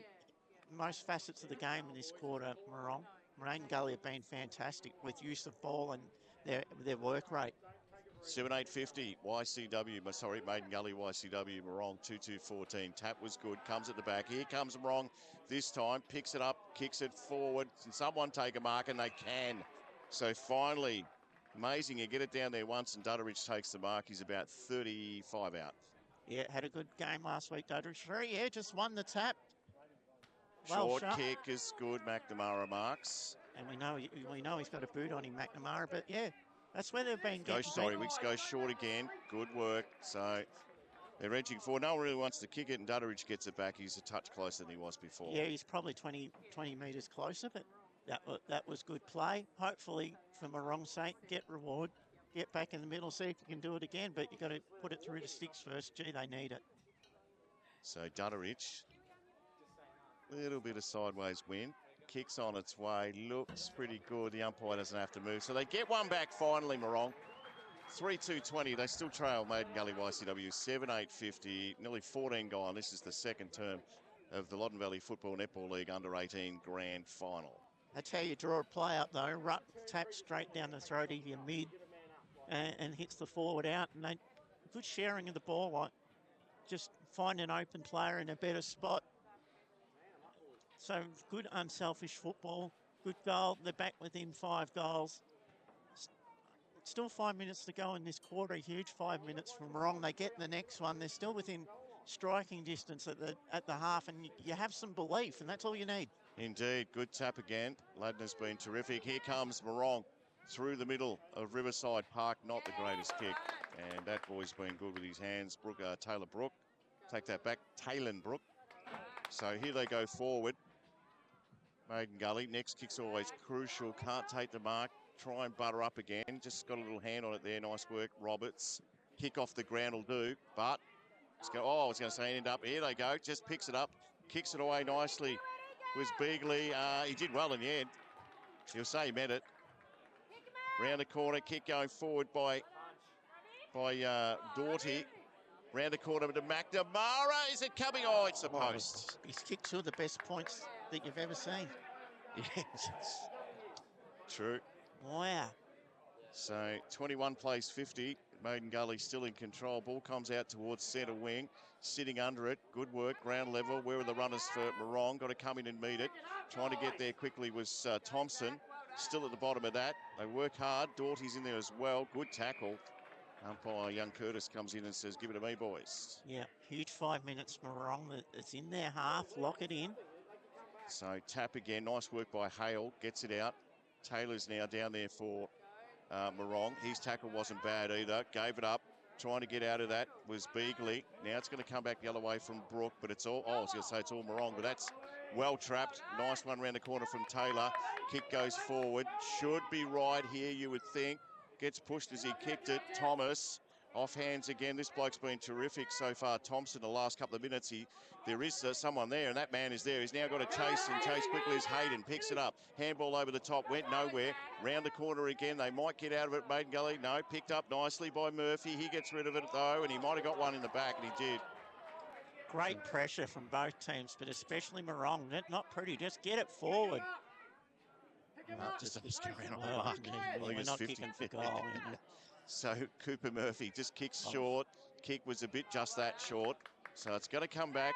Speaker 2: most facets of the game in this quarter, Morong. Maiden Gully have been fantastic with use of ball and their work rate.
Speaker 1: 7-8-50 YCW, sorry, Maiden Gully YCW, Morong 2-2-14. Tap was good, comes at the back. Here comes Morong this time, picks it up, kicks it forward. Can someone take a mark? And they can. So finally, amazing, you get it down there once and Dudderidge takes the mark. He's about 35 out.
Speaker 2: Yeah, had a good game last week, Dudderidge. Yeah, just won the tap. Well
Speaker 1: Short
Speaker 2: shot.
Speaker 1: kick is good, McNamara marks.
Speaker 2: And we know he's got a boot on him, McNamara. But yeah, that's where they've been getting
Speaker 1: Wicks goes short again. Good work. So they're edging forward. No one really wants to kick it, and Dutteridge gets it back. He's a touch closer than he was before.
Speaker 2: Yeah, he's probably 20 metres closer, but that was good play. Hopefully, from a wrong sake, get reward, get back in the middle, see if you can do it again, but you've got to put it through to sticks first. Gee, they need it.
Speaker 1: So Dutteridge, little bit of sideways wind. Kicks on its way, looks pretty good. The umpire doesn't have to move. So they get one back finally, Morong. 3-2-20. They still trail Maiden Gully YCW 7-8-50. Nearly 14 gone. This is the second term of the Loddon Valley Football Netball League Under-18 Grand Final.
Speaker 2: That's how you draw a play up, though. Ruck taps straight down the throat of your mid and hits the forward out. And good sharing of the ball, like just find an open player in a better spot. So good unselfish football. Good goal. They're back within 5 goals. Still 5 minutes to go in this quarter. Huge 5 minutes from wrong. They get the next one. They're still within striking distance at the half, and you have some belief, and that's all you need.
Speaker 1: Indeed. Good tap again. Loddon has been terrific. Here comes Morong through the middle of Riverside Park. Not the greatest kick. And that boy's been good with his hands. Taylor Brook. Take that back. Taylor Brook. So here they go forward. Maiden Gully. Next kick's always crucial. Can't take the mark. Try and butter up again. Just got a little hand on it there. Nice work, Roberts. Kick off the ground will do. But, I was going to say end up. Here they go. Just picks it up. Kicks it away nicely. Was Beagley. He did well in the end. He'll say he meant it. Round the corner. Kick going forward by Doughty. Round the corner to McNamara. Is it coming? Oh, it's the post.
Speaker 2: His kicks are the best points that you've ever seen.
Speaker 1: Yes. True.
Speaker 2: Wow.
Speaker 1: So 21 plays 50. Maiden Gully still in control. Ball comes out towards centre wing. Sitting under it. Good work. Ground level. Where are the runners for Morong? Got to come in and meet it. Trying to get there quickly was Thompson. Still at the bottom of that. They work hard. Doughty's in there as well. Good tackle. Umpire Young Curtis comes in and says, give it to me, boys.
Speaker 2: Yeah, huge 5 minutes, Morong. It's in their half. Lock it in.
Speaker 1: So tap again. Nice work by Hale. Gets it out. Taylor's now down there for Morong. His tackle wasn't bad either. Gave it up. Trying to get out of that was Beagley. Now it's going to come back the other way from Brook, but it's all, I was going to say it's all Morong, but that's well trapped. Nice one round the corner from Taylor. Kick goes forward. Should be right here, you would think. Gets pushed as he kicked it. Thomas off hands again. This bloke's been terrific so far. Thompson, the last couple of minutes, there is someone there, and that man is there. He's now got to chase quickly as Hayden picks it up. Handball over the top, went nowhere. Round the corner again. They might get out of it, Maiden Gully. No, picked up nicely by Murphy. He gets rid of it, though, and he might have got one in the back, and he did.
Speaker 2: Great pressure from both teams, but especially Morong. Not pretty. Just get it forward.
Speaker 1: Just around on the mark.
Speaker 2: We're not kicking for goal.
Speaker 1: So Cooper Murphy just kicks short. Kick was a bit just that short. So it's going to come back.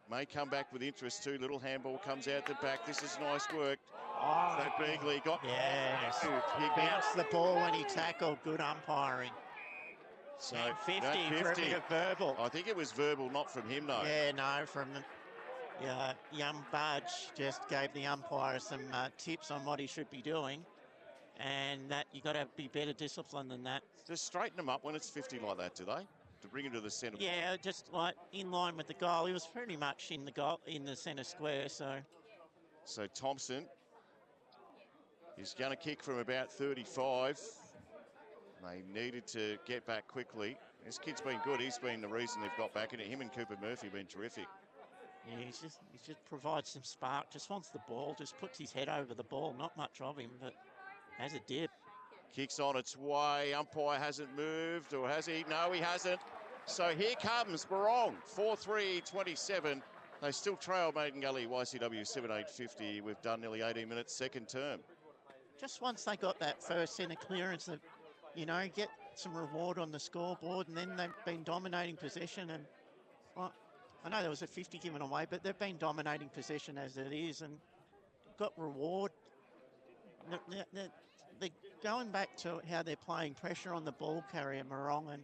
Speaker 1: May come back with interest too. Little handball comes out the back. This is nice work. So Beagley got...
Speaker 2: Yes. He bounced the ball when he tackled. Good umpiring.
Speaker 1: So
Speaker 2: 50 for a bit of verbal.
Speaker 1: I think it was verbal, not from him though.
Speaker 2: Yeah, no, from the... young Budge just gave the umpire some tips on what he should be doing. And that you got to be better disciplined than that.
Speaker 1: Just straighten them up when it's 50 like that, do they? To bring him to the centre.
Speaker 2: Yeah, just like in line with the goal. He was pretty much in the centre square. So
Speaker 1: Thompson is going to kick from about 35. They needed to get back quickly. This kid's been good. He's been the reason they've got back in it. Him and Cooper Murphy have been terrific.
Speaker 2: Yeah, he just provides some spark. Just wants the ball. Just puts his head over the ball. Not much of him, but has a dip.
Speaker 1: Kicks on its way. Umpire hasn't moved, or has he? No, he hasn't. So here comes Morong. 4-3-27. They still trail Maiden Gully YCW 7-8-50. We've done nearly 18 minutes, second term.
Speaker 2: Just once they got that first centre clearance, get some reward on the scoreboard, and then they've been dominating possession. And I know there was a 50 given away, but they've been dominating possession as it is and got reward. They're going back to how they're playing pressure on the ball carrier, Morong, and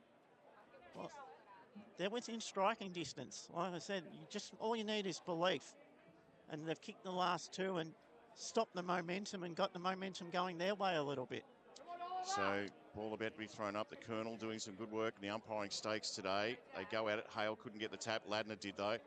Speaker 2: they're within striking distance. Like I said, all you need is belief. and they've kicked the last two and stopped the momentum and got the momentum going their way a little bit.
Speaker 1: So ball about to be thrown up. The Colonel doing some good work in the umpiring stakes today. They go at it. Hale couldn't get the tap. Ladner did though.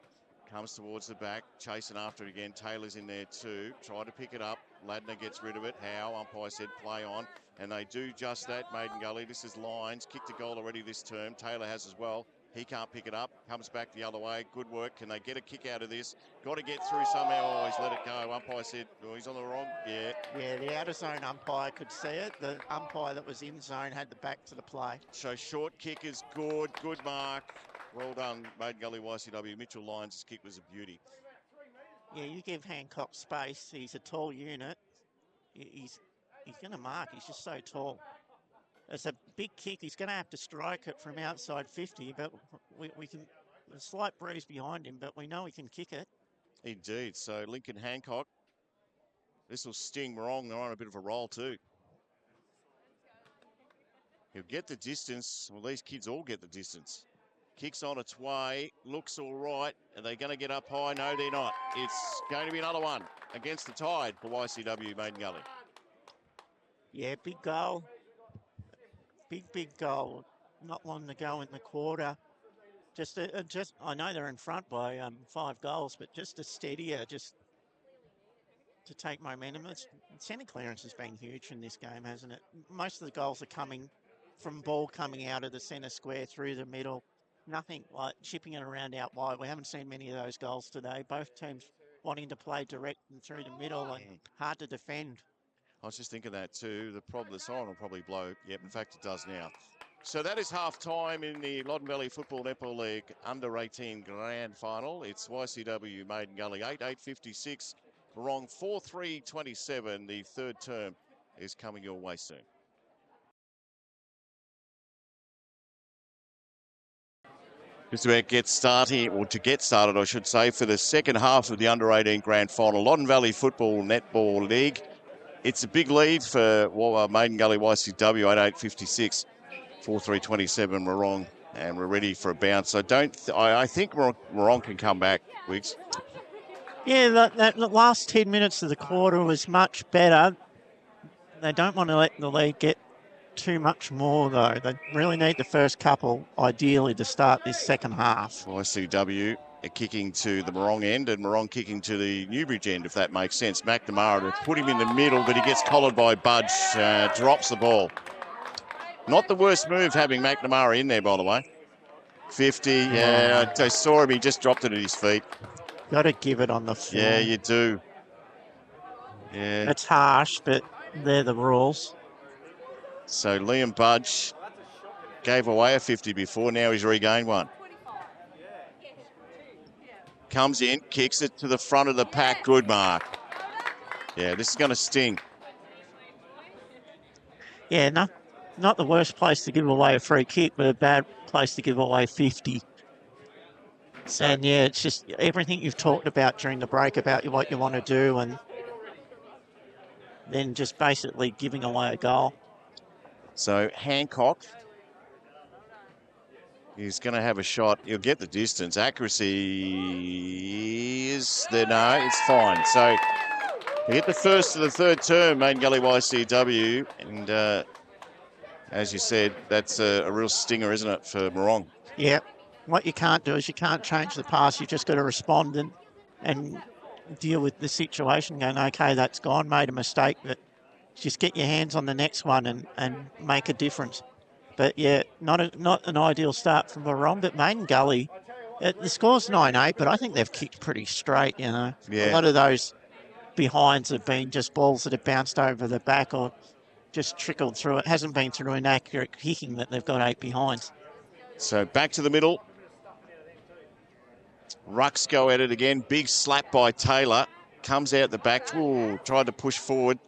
Speaker 1: Comes towards the back, chasing after it again. Taylor's in there too. Try to pick it up. Ladner gets rid of it. Howe, umpire said play on. And they do just that, Maiden Gully. This is Lyons. Kicked a goal already this term. Taylor has as well. He can't pick it up. Comes back the other way. Good work. Can they get a kick out of this? Got to get through somehow. Oh, he's let it go. Umpire said, oh, he's on the wrong. Yeah.
Speaker 2: Yeah, the out of zone umpire could see it. The umpire that was in zone had the back to the play.
Speaker 1: So short kick is good. Good mark. Well done, Maiden Gully YCW. Mitchell Lyons' kick was a beauty.
Speaker 2: Yeah, you give Hancock space. He's a tall unit. He's going to mark. He's just so tall. It's a big kick. He's going to have to strike it from outside 50, but we can, a slight breeze behind him, but we know he can kick it.
Speaker 1: Indeed. So Lincoln Hancock, this will sting wrong. They're on a bit of a roll too. He'll get the distance. Well, these kids all get the distance. Kicks on its way. Looks all right. Are they going to get up high? No, they're not. It's going to be another one against the tide for YCW Maiden Gully.
Speaker 2: Yeah, big goal. Big goal. Not long to go in the quarter. Just I know they're in front by 5 goals, but just a steadier, just to take momentum. Centre clearance has been huge in this game, hasn't it? Most of the goals are coming from ball coming out of the centre square through the middle. Nothing like chipping it around out wide. We haven't seen many of those goals today. Both teams wanting to play direct and through the middle and hard to defend.
Speaker 1: I was just thinking that too. The siren will probably blow. Yep, in fact, it does now. So that is half time in the Loddon Valley Football Netball League Under 18 Grand Final. It's YCW Maiden Gully 8-8-56. Wrong 4-3-27. The third term is coming your way soon. Just about get started, or to get started, I should say, for the second half of the Under 18 Grand Final. Loddon Valley Football Netball League. It's a big lead for Maiden Gully YCW 8-8-56. 4-3-27, we're wrong, and we're ready for a bounce. I think Morong can come back, Wiggs.
Speaker 2: Yeah, that last 10 minutes of the quarter was much better. They don't want to let the lead get too much more, though. They really need the first couple, ideally, to start this second half.
Speaker 1: YCW kicking to the Morong end and Morong kicking to the Newbridge end, if that makes sense. McNamara to put him in the middle, but he gets collared by Budge, drops the ball. Not the worst move having McNamara in there, by the way. 50, yeah, I saw him, he just dropped it at his feet.
Speaker 2: Got to give it on the floor.
Speaker 1: Yeah, you do. Yeah.
Speaker 2: That's harsh, but they're the rules.
Speaker 1: So Liam Budge gave away a 50 before, now he's regained one. Comes in, kicks it to the front of the pack, good mark. Yeah, this is going to sting.
Speaker 2: Yeah, not the worst place to give away a free kick, but a bad place to give away 50. So, and yeah, it's just everything you've talked about during the break about what you want to do, and then just basically giving away a goal.
Speaker 1: So Hancock is going to have a shot. He'll get the distance. Accuracy is there. No, it's fine. So he hit the first of the third term, Maiden Gully YCW, and as you said, that's a real stinger, isn't it, for Morong?
Speaker 2: Yeah. What you can't do is you can't change the pass. You've just got to respond and deal with the situation, going, okay, that's gone, made a mistake, but just get your hands on the next one and make a difference. But, yeah, not an ideal start from Morong, but Maiden Gully, the score's 9-8, but I think they've kicked pretty straight, you know. Yeah. A lot of those behinds have been just balls that have bounced over the back or just trickled through. It hasn't been through inaccurate kicking that they've got 8 behinds.
Speaker 1: So back to the middle. Rucks go at it again. Big slap by Taylor. Comes out the back. Ooh, tried to push forward.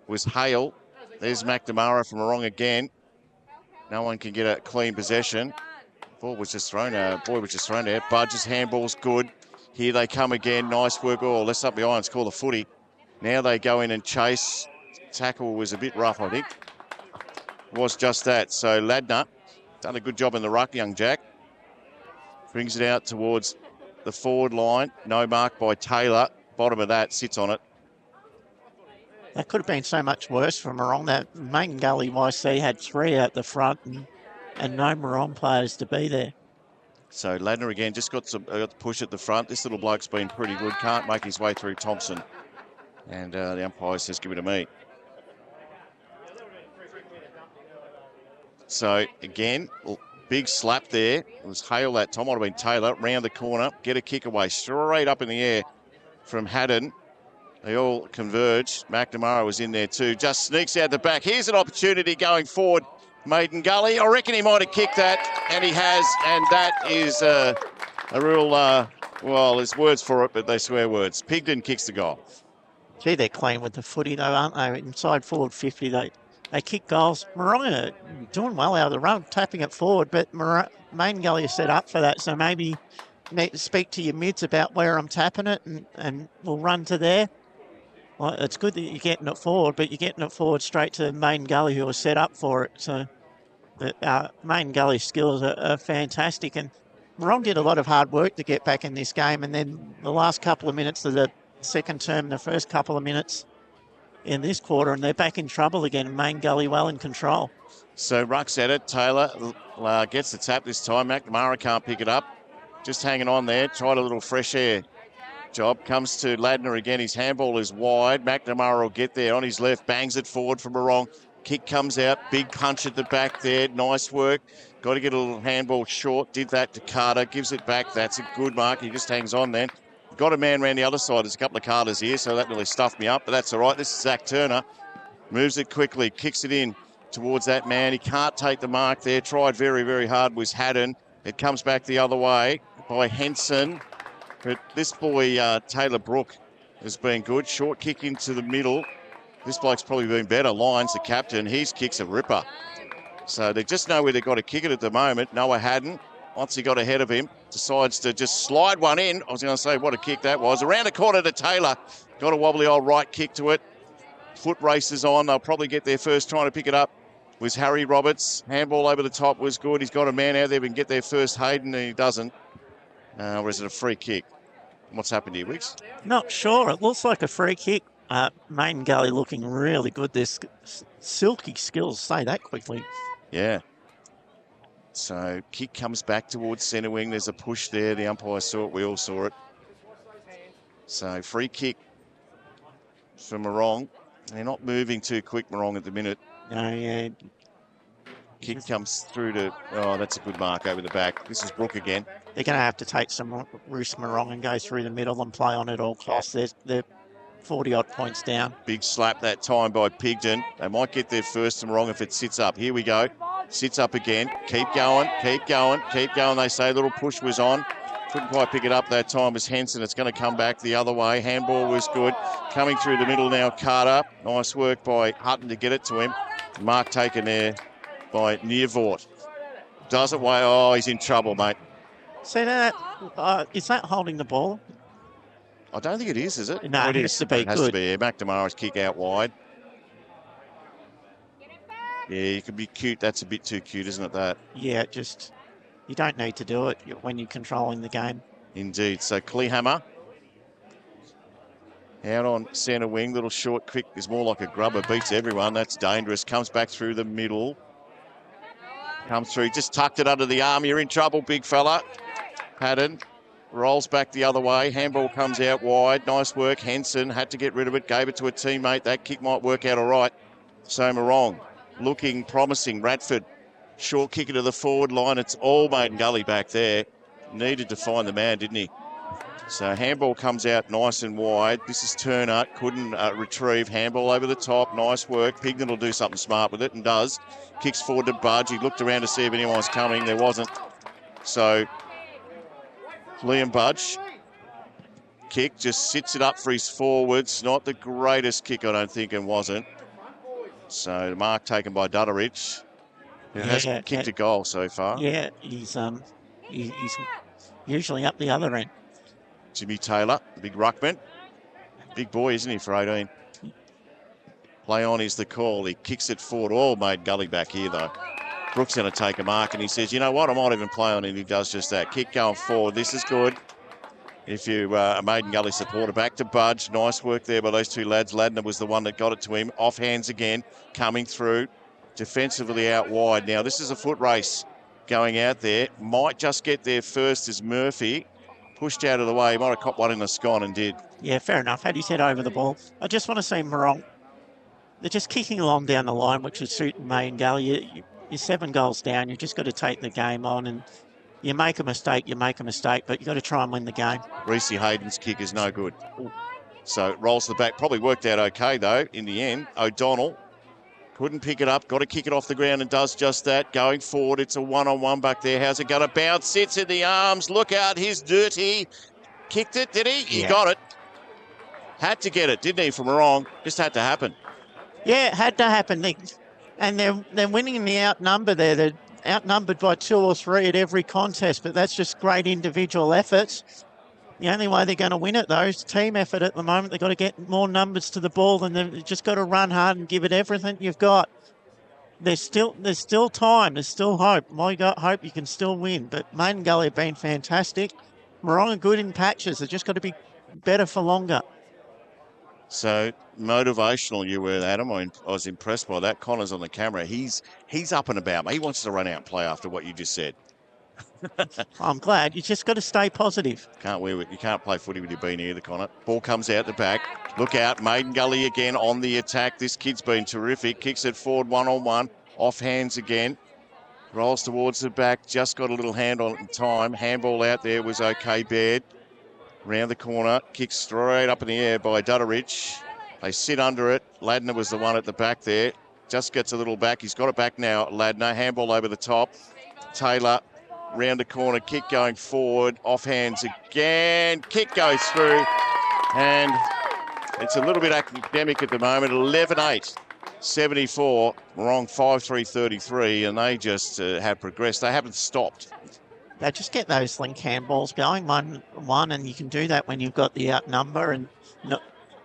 Speaker 1: Was Hale. There's McNamara from Morong again. No one can get a clean possession. Boy was just thrown out. Budge's handball's good. Here they come again. Nice work. Oh, less up the irons. Call the footy. Now they go in and chase. Tackle was a bit rough, I think. Was just that. So Ladner done a good job in the ruck, young Jack. Brings it out towards the forward line. No mark by Taylor.
Speaker 2: bottom
Speaker 1: of that, sits on it.
Speaker 2: That could have been so much worse for Morong. That main gully YC had 3 out the front and no Morong players to be there.
Speaker 1: So Ladner again just got the push at the front. This little bloke's been pretty good. Can't make his way through Thompson. And the umpire says, give it to me. So again, big slap there. It was Hale that time. Might have been Taylor. Round the corner. Get a kick away. Straight up in the air from Haddon. They all converged. McNamara was in there too. Just sneaks out the back. Here's an opportunity going forward. Maiden Gully. I reckon he might have kicked that, and he has. And that is a real, well, there's words for it, but they swear words. Pigden kicks the goal.
Speaker 2: Gee, they're clean with the footy though, aren't they? Inside forward 50, they kick goals. Morong are doing well out of the run, tapping it forward, but Maiden Gully is set up for that, so maybe speak to your mids about where I'm tapping it, and we'll run to there. Well, it's good that you're getting it forward, but you're getting it forward straight to Maiden Gully, who are set up for it. So Maiden Gully's skills are fantastic, and Morong did a lot of hard work to get back in this game, and then the last couple of minutes of the second term, the first couple of minutes in this quarter, and they're back in trouble again. Maiden Gully well in control.
Speaker 1: So Ruck's at it. Taylor gets the tap this time. McNamara can't pick it up. Just hanging on there. Tried a little fresh air job. Comes to Ladner again. His handball is wide. McNamara will get there on his left. Bangs it forward from Morong. Kick comes out. Big punch at the back there. Nice work. Got to get a little handball short. Did that to Carter. Gives it back. That's a good mark. He just hangs on then. Got a man around the other side. There's a couple of Carters here, so that really stuffed me up, but that's all right. This is Zach Turner. Moves it quickly. Kicks it in towards that man. He can't take the mark there. Tried very, very hard was Haddon. It comes back the other way by Henson. But this boy, Taylor Brook, has been good. Short kick into the middle. This bloke's probably been better. Lyons, the captain, his kick's a ripper. So they just know where they've got to kick it at the moment. Noah Haddon, once he got ahead of him, decides to just slide one in. I was going to say what a kick that was. Around the corner to Taylor. Got a wobbly old right kick to it. Foot races on. They'll probably get there first. Trying to pick it up was Harry Roberts. Handball over the top was good. He's got a man out there. We can get there first. Hayden, and he doesn't. Or is it a free kick? What's happened here, Wicks?
Speaker 2: Not sure. It looks like a free kick. Maiden Gully looking really good. There's silky skills, say that quickly.
Speaker 1: Yeah. So kick comes back towards centre wing. There's a push there. The umpire saw it. We all saw it. So free kick for Morong. They're not moving too quick, Morong, at the minute.
Speaker 2: No, yeah.
Speaker 1: Kick comes through to, oh, that's a good mark over the back. This is Brook again.
Speaker 2: They're going to have to take some Roos Morong and go through the middle and play on at all costs. They're 40-odd points down.
Speaker 1: Big slap that time by Pigden. They might get there first to Morong if it sits up. Here we go. Sits up again. Keep going, keep going, keep going. They say a little push was on. Couldn't quite pick it up that time was Henson. It's going to come back the other way. Handball was good. Coming through the middle now, Carter. Nice work by Hutton to get it to him. Mark taken there by Nearvort. Does it way. Oh, he's in trouble, mate.
Speaker 2: See that? Is that holding the ball?
Speaker 1: I don't think it is it?
Speaker 2: No, it has to be.
Speaker 1: It has to be. Yeah, McNamara's kick out wide. Yeah, you can be cute. That's a bit too cute, isn't it, that?
Speaker 2: Yeah, just, you don't need to do it when you're controlling the game.
Speaker 1: Indeed. So Kleehammer out on centre wing. Little short quick is more like a grubber. Beats everyone. That's dangerous. Comes back through the middle. Comes through. Just tucked it under the arm. You're in trouble, big fella. Haddon rolls back the other way. Handball comes out wide. Nice work. Henson had to get rid of it. Gave it to a teammate. That kick might work out all right. So Morong looking promising. Radford short kick into the forward line. It's all Maiden Gully back there. Needed to find the man, didn't he? So handball comes out nice and wide. This is Turner. Couldn't retrieve. Handball over the top. Nice work. Pigden will do something smart with it and does. Kicks forward to Budge. He looked around to see if anyone was coming. There wasn't. So Liam Budge. Kick just sits it up for his forwards. Not the greatest kick, I don't think, and wasn't. So the mark taken by Dutteridge. Who hasn't kicked a goal so far.
Speaker 2: Yeah, he's usually up the other end.
Speaker 1: Jimmy Taylor, big ruckman. Big boy, isn't he, for 18? Play on is the call. He kicks it forward. All Maiden Gully back here, though. Brooks going to take a mark, and he says, you know what, I might even play on it. He does just that. Kick going forward. This is good. if you a Maiden Gully supporter. Back to Budge. Nice work there by those two lads. Ladner was the one that got it to him. Off hands again, coming through. Defensively out wide. Now, this is a foot race going out there. Might just get there first as Murphy pushed out of the way. Might have caught one in the scone and did.
Speaker 2: Yeah, fair enough. Had his head over the ball. I just want to say Morong, they're just kicking along down the line, which is suiting Maiden Gully. You're 7 goals down. You've just got to take the game on, and you make a mistake, but you've got to try and win the game.
Speaker 1: Reese Hayden's kick is no good. So it rolls to the back. Probably worked out okay, though, in the end. O'Donnell couldn't pick it up. Got to kick it off the ground and does just that. Going forward, it's a one-on-one back there. How's it going to bounce? Sits in the arms. Look out, he's dirty. Kicked it, did he? He got it. Had to get it, didn't he, from wrong? Just had to happen.
Speaker 2: Yeah, it had to happen. And they're winning in the outnumber there. They're outnumbered by 2 or 3 at every contest, but that's just great individual efforts. The only way they're going to win it, though, is team effort at the moment. They've got to get more numbers to the ball, and they've just got to run hard and give it everything you've got. There's still time. There's still hope. My God, hope you can still win. But Maiden Gully have been fantastic. Morong are good in patches. They've just got to be better for longer.
Speaker 1: So motivational you were, Adam. I was impressed by that. Connor's on the camera. He's up and about. He wants to run out and play after what you just said.
Speaker 2: I'm glad. You just got to stay positive.
Speaker 1: You can't play footy with your beanie either, Connor. Ball comes out the back. Look out. Maiden Gully again on the attack. This kid's been terrific. Kicks it forward one-on-one. Off hands again. Rolls towards the back. Just got a little hand on it in time. Handball out there was okay, Baird. Round the corner, kicked straight up in the air by Dutteridge. They sit under it. Ladner was the one at the back there. Just gets a little back. He's got it back now, Ladner. Handball over the top. Taylor, round the corner, kick going forward. Off hands again. Kick goes through. And it's a little bit academic at the moment. 11-8, 74. Wrong, 5-3-33. And they just have progressed. They haven't stopped.
Speaker 2: They just get those link handballs going, one, and you can do that when you've got the outnumber, and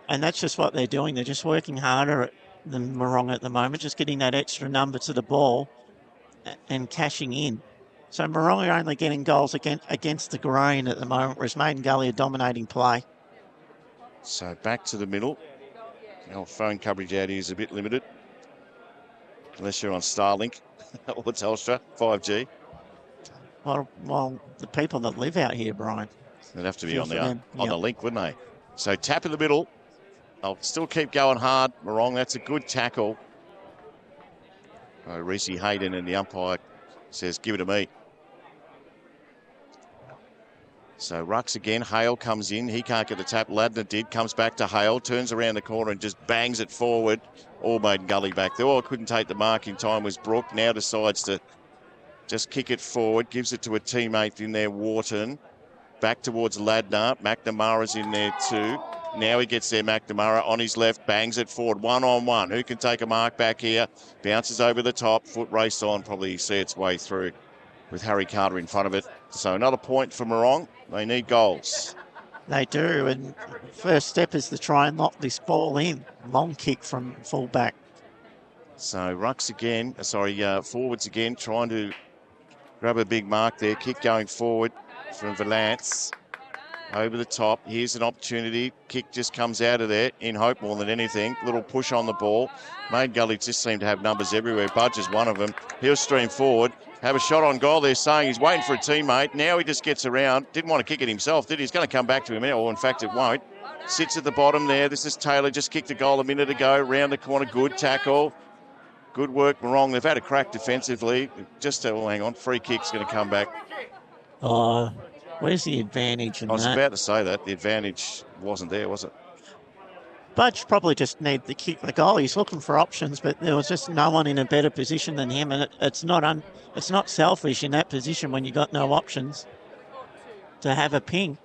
Speaker 2: that's just what they're doing. They're just working harder than Morong at the moment, just getting that extra number to the ball and cashing in. So Morong are only getting goals against the grain at the moment, whereas Maiden Gully are dominating play.
Speaker 1: So back to the middle. Our phone coverage out here is a bit limited, unless you're on Starlink or Telstra 5G.
Speaker 2: Well, the people that live out here, Brian.
Speaker 1: They'd have to be on the link, wouldn't they? So tap in the middle. I'll still keep going hard. Morong, that's a good tackle. Reese Hayden and the umpire says, give it to me. So Rucks again. Hale comes in. He can't get the tap. Ladner did. Comes back to Hale. Turns around the corner and just bangs it forward. All Maiden Gully back there. Couldn't take the mark in time was Brooke. Now decides to just kick it forward, gives it to a teammate in there, Wharton. Back towards Ladner. McNamara's in there too. Now he gets there, McNamara on his left, bangs it forward, one-on-one. Who can take a mark back here? Bounces over the top, foot race on, probably see its way through with Harry Carter in front of it. So another point for Morong. They need goals.
Speaker 2: They do, and first step is to try and lock this ball in. Long kick from fullback.
Speaker 1: So Rucks again, forwards again, trying to grab a big mark there. Kick going forward from Valance. Over the top. Here's an opportunity. Kick just comes out of there in hope more than anything. Little push on the ball. Maiden Gully just seem to have numbers everywhere. Budge is one of them. He'll stream forward. Have a shot on goal. They're saying he's waiting for a teammate. Now he just gets around. Didn't want to kick it himself, did he? He's going to come back to him. Or in fact, it won't. Sits at the bottom there. This is Taylor. Just kicked a goal a minute ago. Round the corner. Good tackle. Good work, Morong. They've had a crack defensively. Hang on. Free kick's going to come back.
Speaker 2: Where's the advantage in that?
Speaker 1: I was about to say that. The advantage wasn't there, was it?
Speaker 2: Budge probably just needed to kick the goal. He's looking for options, but there was just no one in a better position than him. And it's not selfish in that position when you got no options to have a ping.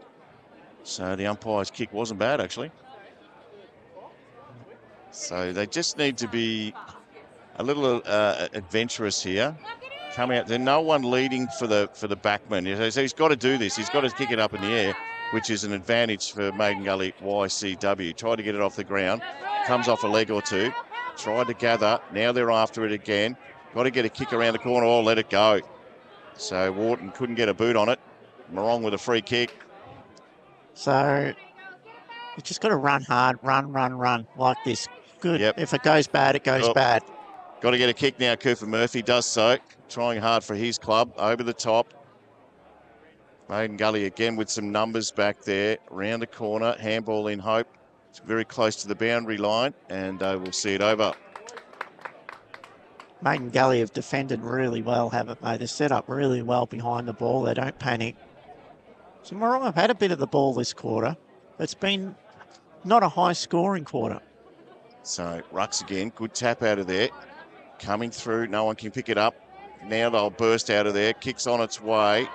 Speaker 1: So the umpire's kick wasn't bad, actually. So they just need to be a little adventurous here. Come out. There's no one leading for the backman. So he's got to do this. He's got to kick it up in the air, which is an advantage for Maiden Gully YCW. Tried to get it off the ground. Comes off a leg or two. Tried to gather. Now they're after it again. Got to get a kick around the corner or let it go. So Wharton couldn't get a boot on it. Morong with a free kick.
Speaker 2: So you just got to run hard, run like this. Good.
Speaker 1: Yep.
Speaker 2: If it goes bad, it goes bad.
Speaker 1: Got to get a kick now. Cooper Murphy does so, trying hard for his club. Over the top. Maiden Gully again with some numbers back there. Round the corner, handball in hope. It's very close to the boundary line, and we'll see it over.
Speaker 2: Maiden Gully have defended really well, haven't they? They're set up really well behind the ball. They don't panic. So Morong have had a bit of the ball this quarter. It's been not a high-scoring quarter.
Speaker 1: So Rucks again, good tap out of there. Coming through, no one can pick it up. Now they'll burst out of there. Kicks on its way.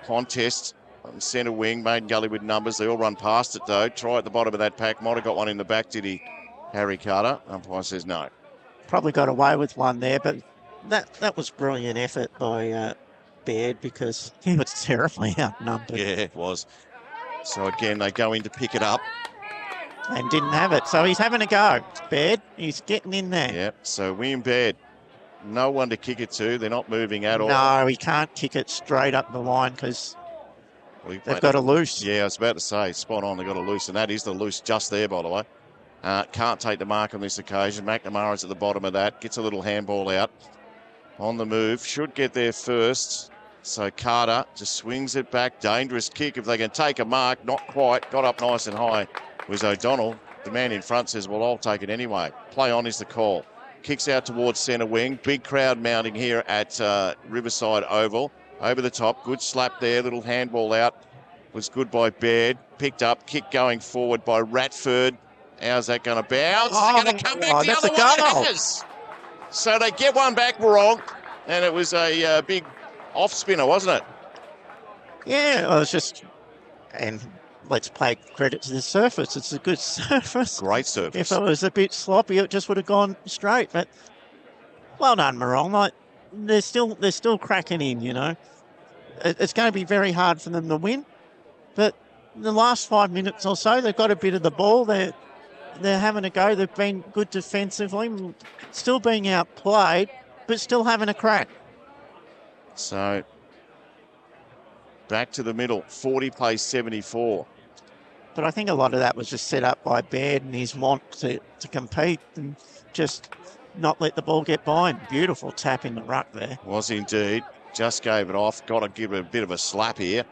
Speaker 1: Contest on centre wing. Maiden Gully with numbers. They all run past it though. Try at the bottom of that pack. Might have got one in the back, did he? Harry Carter. Umpire says no.
Speaker 2: Probably got away with one there, but that was brilliant effort by Baird because he was terribly outnumbered.
Speaker 1: Yeah, it was. So again, they go in to pick it up.
Speaker 2: And didn't have it. So he's having a go. Baird, he's getting in there.
Speaker 1: Yep, so William Baird, no one to kick it to. They're not moving at all.
Speaker 2: No, he can't kick it straight up the line because they've got a loose.
Speaker 1: Yeah, I was about to say, spot on, they've got a loose, and that is the loose just there, by the way. Can't take the mark on this occasion. McNamara's at the bottom of that. Gets a little handball out. On the move. Should get there first. So Carter just swings it back. Dangerous kick if they can take a mark. Not quite. Got up nice and high. Was O'Donnell. The man in front says, well, I'll take it anyway. Play on is the call. Kicks out towards centre wing. Big crowd mounting here at Riverside Oval. Over the top. Good slap there. Little handball out. Was good by Baird. Picked up. Kick going forward by Ratford. How's that going to bounce?
Speaker 2: Oh,
Speaker 1: It's going to come back the
Speaker 2: that's
Speaker 1: other
Speaker 2: a
Speaker 1: way.
Speaker 2: goal.
Speaker 1: So they get one back wrong. And it was a big off spinner, wasn't it?
Speaker 2: Yeah, it was just... And let's pay credit to the surface. It's a good surface.
Speaker 1: Great surface.
Speaker 2: If it was a bit sloppy, it just would have gone straight. But well done, Morong. Like they're still cracking in. You know, it's going to be very hard for them to win. But the last 5 minutes or so, they've got a bit of the ball. They're having a go. They've been good defensively, still being outplayed, but still having a crack.
Speaker 1: So back to the middle. 40 plays 74.
Speaker 2: But I think a lot of that was just set up by Baird and his want to compete and just not let the ball get by him. Beautiful tap in the ruck there.
Speaker 1: Was indeed. Just gave it off. Got to give it a bit of a slap here.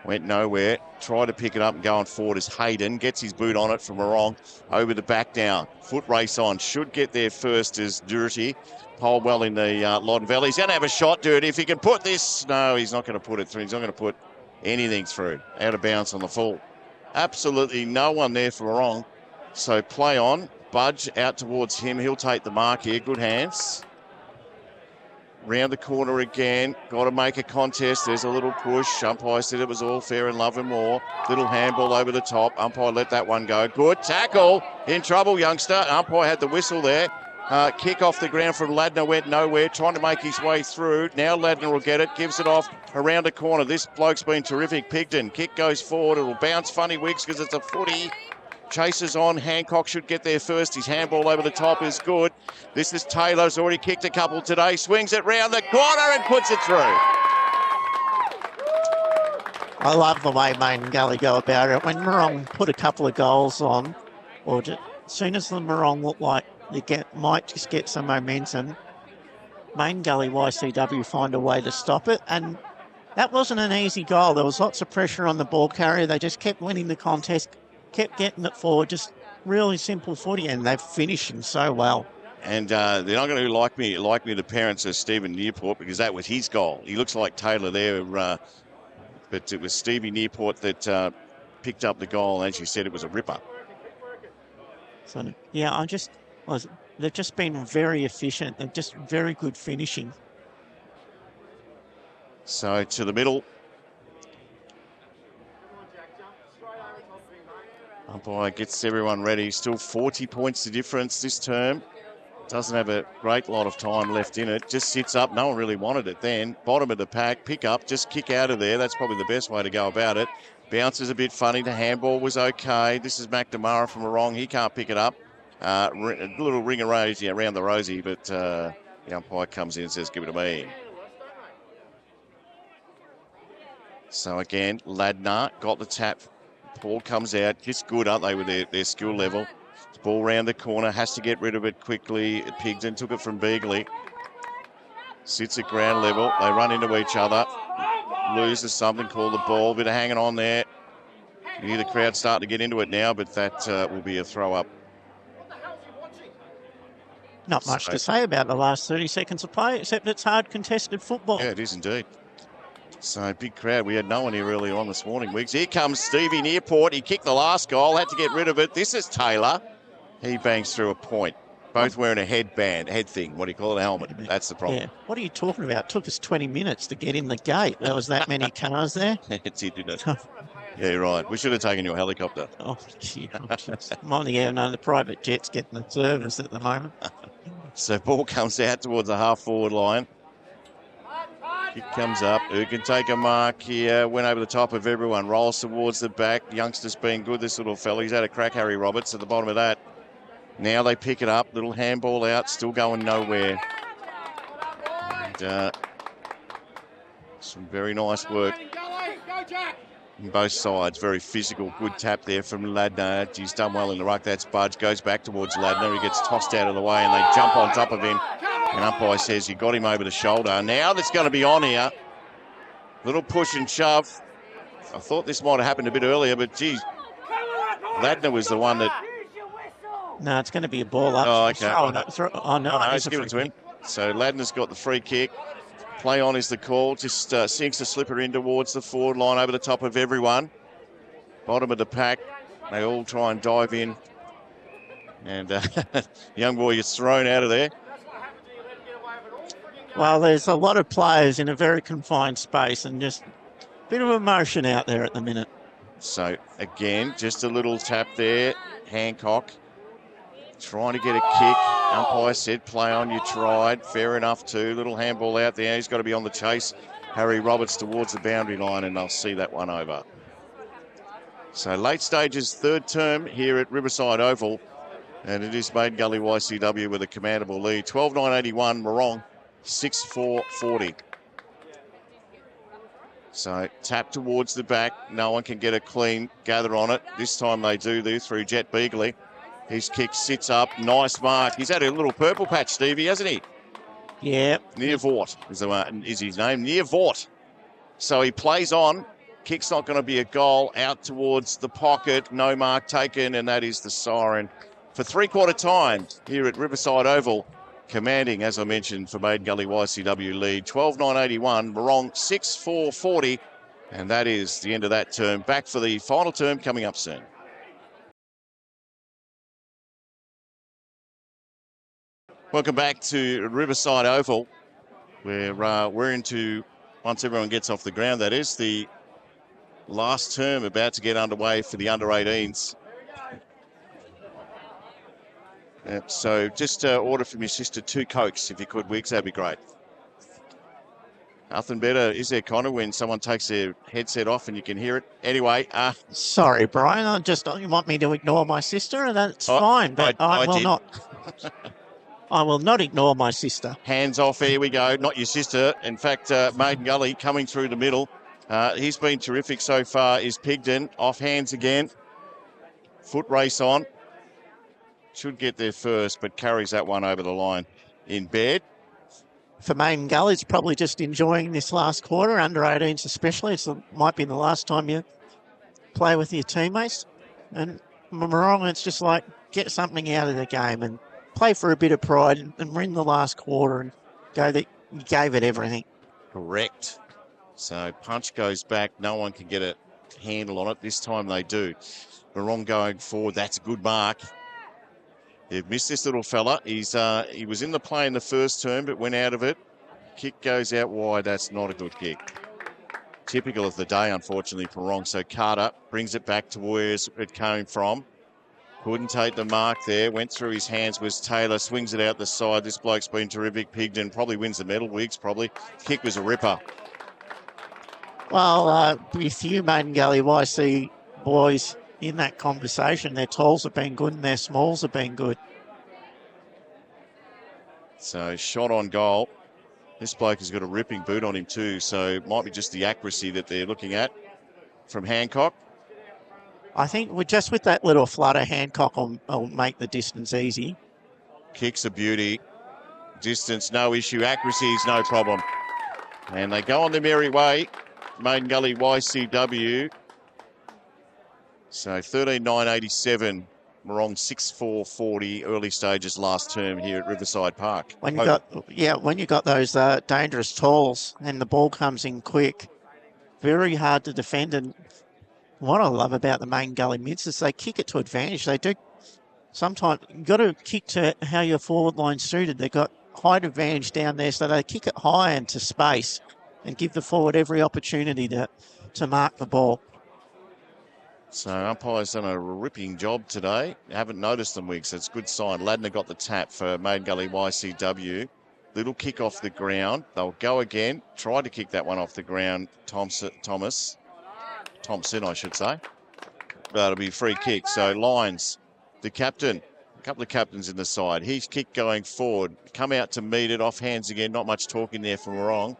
Speaker 1: Went nowhere. Tried to pick it up and going forward as Hayden. Gets his boot on it from Morong. Over the back down. Foot race on. Should get there first as Dirty. Pole well in the Loddon Valley. He's going to have a shot, Dirty. If he can put this... No, he's not going to put it through. He's not going to put anything through. Out of bounds on the full. Absolutely no one there for Morong. So play on. Budge out towards him. He'll take the mark here. Good hands. Round the corner again. Got to make a contest. There's a little push. Umpire said it was all fair and love and more. Little handball over the top. Umpire let that one go. Good tackle. In trouble, youngster. Umpire had the whistle there. Kick off the ground from Ladner. Went nowhere. Trying to make his way through. Now Ladner will get it. Gives it off around the corner. This bloke's been terrific. Pigden. Kick goes forward. It'll bounce funny wigs because it's a footy. Chases on. Hancock should get there first. His handball over the top is good. This is Taylor's already kicked a couple today. Swings it round the corner and puts it through.
Speaker 2: I love the way Maiden Gully go about it. When Morong put a couple of goals on, or as soon as the Morong look like they might just get some momentum, Maiden Gully YCW find a way to stop it. And that wasn't an easy goal. There was lots of pressure on the ball carrier. They just kept winning the contest, kept getting it forward, just really simple footy, and they're finishing so well.
Speaker 1: And they're not going to like me, the parents of Stephen Nearport, because that was his goal. He looks like Taylor there, but it was Stevie Nearport that picked up the goal, and as you said, it was a ripper.
Speaker 2: So, yeah, they've just been very efficient. They're just very good finishing.
Speaker 1: So to the middle. Umpire gets everyone ready. Still 40 points the difference this term. Doesn't have a great lot of time left in it. Just sits up. No one really wanted it then. Bottom of the pack. Pick up. Just kick out of there. That's probably the best way to go about it. Bounces a bit funny. The handball was okay. This is McNamara from Morong. He can't pick it up. A little ring around the rosy, but the umpire comes in and says, give it to me. So again, Ladner got the tap Ball comes out. Just good, aren't they, with their skill level? Ball round the corner. Has to get rid of it quickly. Pigden took it from Beagley. Sits at ground level. They run into each other. Loses something, called the ball. Bit of hanging on there. You hear the crowd starting to get into it now, but that will be a throw up.
Speaker 2: Not much to say about the last 30 seconds of play, except it's hard contested football.
Speaker 1: Yeah, it is indeed. So big crowd. We had no one here earlier on this morning, Wiggs. Here comes Stevie Nearport. He kicked the last goal, had to get rid of it. This is Taylor. He bangs through a point. Both wearing a headband, head thing. What do you call it? A helmet. That's the problem.
Speaker 2: Yeah. What are you talking about? It took us 20 minutes to get in the gate. There was that many cars there.
Speaker 1: It's it, didn't it? Yeah, you're right. We should have taken your helicopter.
Speaker 2: Oh, gee. I'm on the air. No, the private jet's getting the service at the moment.
Speaker 1: So ball comes out towards the half-forward line. Kick comes up. Who can take a mark here? Went over the top of everyone. Rolls towards the back. Youngster's been good, this little fella. He's had a crack, Harry Roberts, at the bottom of that. Now they pick it up. Little handball out. Still going nowhere. And, some very nice work on both sides. Very physical. Good tap there from Ladner. He's done well in the ruck. That's Budge. Goes back towards Ladner. He gets tossed out of the way and they jump on top of him. And umpire says you got him over the shoulder. Now that's going to be on here. Little push and shove. I thought this might have happened a bit earlier, but geez, Ladner was the one that...
Speaker 2: No, it's going to be a ball up.
Speaker 1: Oh, okay.
Speaker 2: No,
Speaker 1: let's give it to him. So Ladner's got the free kick. Play on is the call. Just sinks the slipper in towards the forward line over the top of everyone. Bottom of the pack. They all try and dive in. And young boy gets thrown out of there.
Speaker 2: Well, there's a lot of players in a very confined space and just a bit of emotion out there at the minute.
Speaker 1: So, again, just a little tap there. Hancock trying to get a kick. Umpire said, play on, you tried. Fair enough, too. Little handball out there. He's got to be on the chase. Harry Roberts towards the boundary line, and they'll see that one over. So, late stages, third term here at Riverside Oval. And it is Maiden Gully YCW with a commandable lead. 12-9-81, Morong, 6-4-40. So tap towards the back. No one can get a clean gather on it. This time they do through Jet Beagley. His kick sits up. Nice mark. He's had a little purple patch, Stevie, hasn't he?
Speaker 2: Yeah.
Speaker 1: Near Vort is his name. Near Vort. So he plays on. Kick's not going to be a goal. Out towards the pocket. No mark taken, and that is the siren for three-quarter time here at Riverside Oval. Commanding, as I mentioned, for Maiden Gully YCW lead. 12-9-81, Morong 6-4-40. And that is the end of that term. Back for the final term coming up soon. Welcome back to Riverside Oval, where we're into, once everyone gets off the ground, that is, the last term about to get underway for the under-18s. So just order from your sister 2 Cokes, if you could, Wiggs, that'd be great. Nothing better, is there, Connor, when someone takes their headset off and you can hear it? Anyway.
Speaker 2: Sorry, Brian, you want me to ignore my sister, and that's fine, but I will not. I will not ignore my sister.
Speaker 1: Hands off, here we go. Not your sister. In fact, Maiden Gully coming through the middle. He's been terrific so far, is Pigden. Off hands again. Foot race on. Should get there first, but carries that one over the line in bed.
Speaker 2: For Maiden Gully, it's probably just enjoying this last quarter, under 18s especially. It might be the last time you play with your teammates. And Morong, it's just like get something out of the game and play for a bit of pride and win the last quarter and go that you gave it everything.
Speaker 1: Correct. So punch goes back. No one can get a handle on it. This time they do. Morong going forward. That's a good mark. They've missed this little fella. He was in the play in the first term, but went out of it. Kick goes out wide. That's not a good kick. Typical of the day, unfortunately, for Morong. So Carter brings it back to where it came from. Couldn't take the mark there. Went through his hands, was Taylor. Swings it out the side. This bloke's been terrific. Pigden probably wins the medal. Wiggs probably. Kick was a ripper.
Speaker 2: Well, with you, Maiden Gully YC boys, in that conversation, their talls have been good and their smalls have been good.
Speaker 1: So shot on goal. This bloke has got a ripping boot on him too, so it might be just the accuracy that they're looking at from Hancock.
Speaker 2: I think with that little flutter, Hancock will make the distance easy.
Speaker 1: Kicks a beauty. Distance, no issue. Accuracy is no problem. And they go on their merry way. Maiden Gully YCW. So 13.987. Morong 6.440. Early stages last term here at Riverside Park.
Speaker 2: When you got those dangerous talls and the ball comes in quick, very hard to defend. And what I love about the Maiden Gully mids is they kick it to advantage. They do. Sometimes you've got to kick to how your forward line's suited. They've got height advantage down there, so they kick it high into space and give the forward every opportunity to mark the ball.
Speaker 1: So umpire's done a ripping job today. Haven't noticed them, Wiggs. It's a good sign. Loddon got the tap for Maiden Gully YCW. Little kick off the ground. They'll go again. Try to kick that one off the ground. Thompson, I should say. That'll be a free kick. So Lyons, the captain, a couple of captains in the side. He's kick going forward. Come out to meet it. Off hands again. Not much talking there from Morong.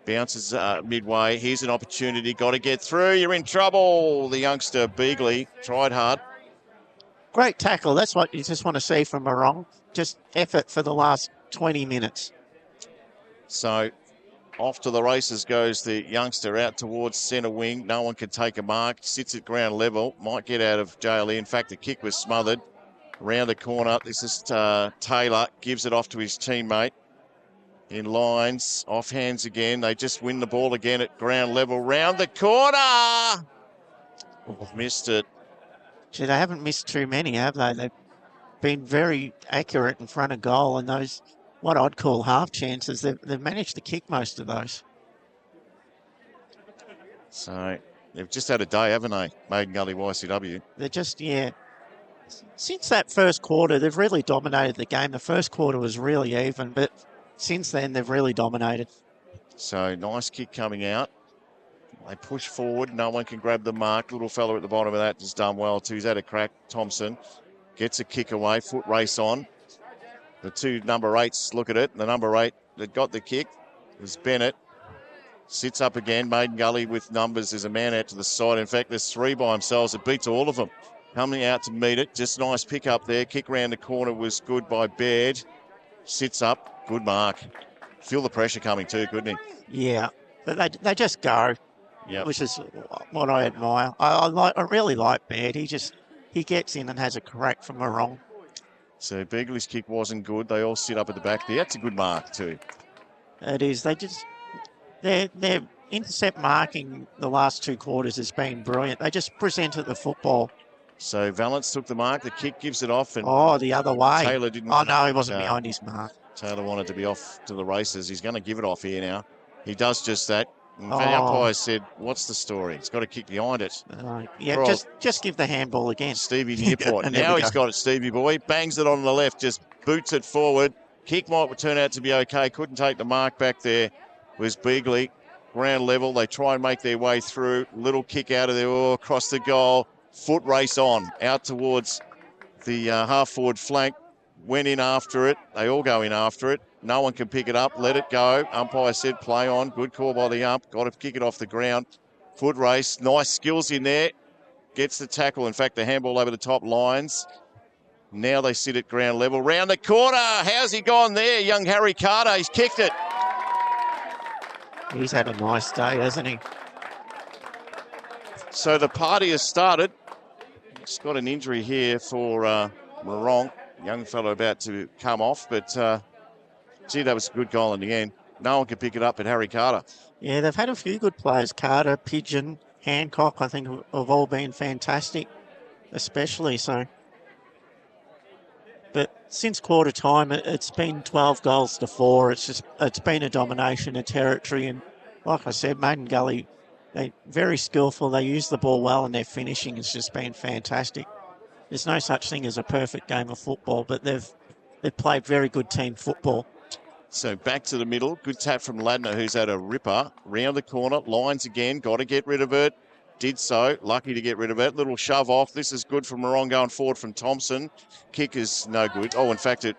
Speaker 1: Bounces midway. Here's an opportunity. Got to get through. You're in trouble. The youngster, Beagley, tried hard.
Speaker 2: Great tackle. That's what you just want to see from Morong. Just effort for the last 20 minutes.
Speaker 1: So off to the races goes the youngster out towards centre wing. No one can take a mark. Sits at ground level. Might get out of JLE. In fact, the kick was smothered. Around the corner. This is Taylor. Gives it off to his teammate. In lines, off hands again. They just win the ball again at ground level. Round the corner. Oh, missed it.
Speaker 2: Gee, they haven't missed too many, have they? They've been very accurate in front of goal, and those, what I'd call half chances, they've managed to kick most of those.
Speaker 1: So they've just had a day, haven't they? Maiden Gully YCW.
Speaker 2: They're just, since that first quarter, they've really dominated the game. The first quarter was really even, but since then, they've really dominated.
Speaker 1: So nice kick coming out. They push forward. No one can grab the mark. Little fella at the bottom of that has done well too. He's had a crack. Thompson gets a kick away. Foot race on. The two number 8s look at it. The number 8 that got the kick was Bennett. Sits up again. Maiden Gully with numbers. There's a man out to the side. In fact, there's 3 by themselves. It beats all of them. Coming out to meet it. Just nice pick up there. Kick round the corner was good by Baird. Sits up. Good mark. Feel the pressure coming too, couldn't
Speaker 2: he? Yeah, but they just go, which is what I admire. I really like Baird. He gets in and has a crack from Morong.
Speaker 1: So Beagley's kick wasn't good. They all sit up at the back there. That's a good mark too.
Speaker 2: It is. Their intercept marking the last 2 quarters has been brilliant. They just presented the football.
Speaker 1: So Valance took the mark. The kick gives it off. And
Speaker 2: the other way.
Speaker 1: Taylor didn't.
Speaker 2: Oh, no, he wasn't behind his mark.
Speaker 1: Taylor wanted to be off to the races. He's going to give it off here now. He does just that. In fact, the umpire said, what's the story? He's got to kick behind it.
Speaker 2: Just give the handball again.
Speaker 1: Stevie Nearport. Now he's got it, Stevie boy. Bangs it on the left, just boots it forward. Kick might turn out to be okay. Couldn't take the mark back there. Was Beagley. Ground level. They try and make their way through. Little kick out of there, across the goal. Foot race on. Out towards the half-forward flank. Went in after it. They all go in after it. No one can pick it up. Let it go. Umpire said play on. Good call by the ump. Got to kick it off the ground. Foot race. Nice skills in there. Gets the tackle. In fact, the handball over the top lines. Now they sit at ground level. Round the corner. How's he gone there? Young Harry Carter. He's kicked it.
Speaker 2: He's had a nice day, hasn't he?
Speaker 1: So the party has started. He's got an injury here for Morong. Young fellow about to come off, but gee, that was a good goal in the end. No one can pick it up but Harry Carter.
Speaker 2: Yeah, they've had a few good players. Carter, Pigeon, Hancock, I think have all been fantastic, especially so. But since quarter time, it's been 12 goals to 4. It's been a domination of territory. And like I said, Maiden Gully, they're very skillful. They use the ball well and their finishing has just been fantastic. There's no such thing as a perfect game of football, but they've played very good team football.
Speaker 1: So back to the middle. Good tap from Ladner, who's had a ripper. Round the corner. Lines again. Got to get rid of it. Did so. Lucky to get rid of it. Little shove off. This is good from Morong going forward from Thompson. Kick is no good. Oh, in fact, it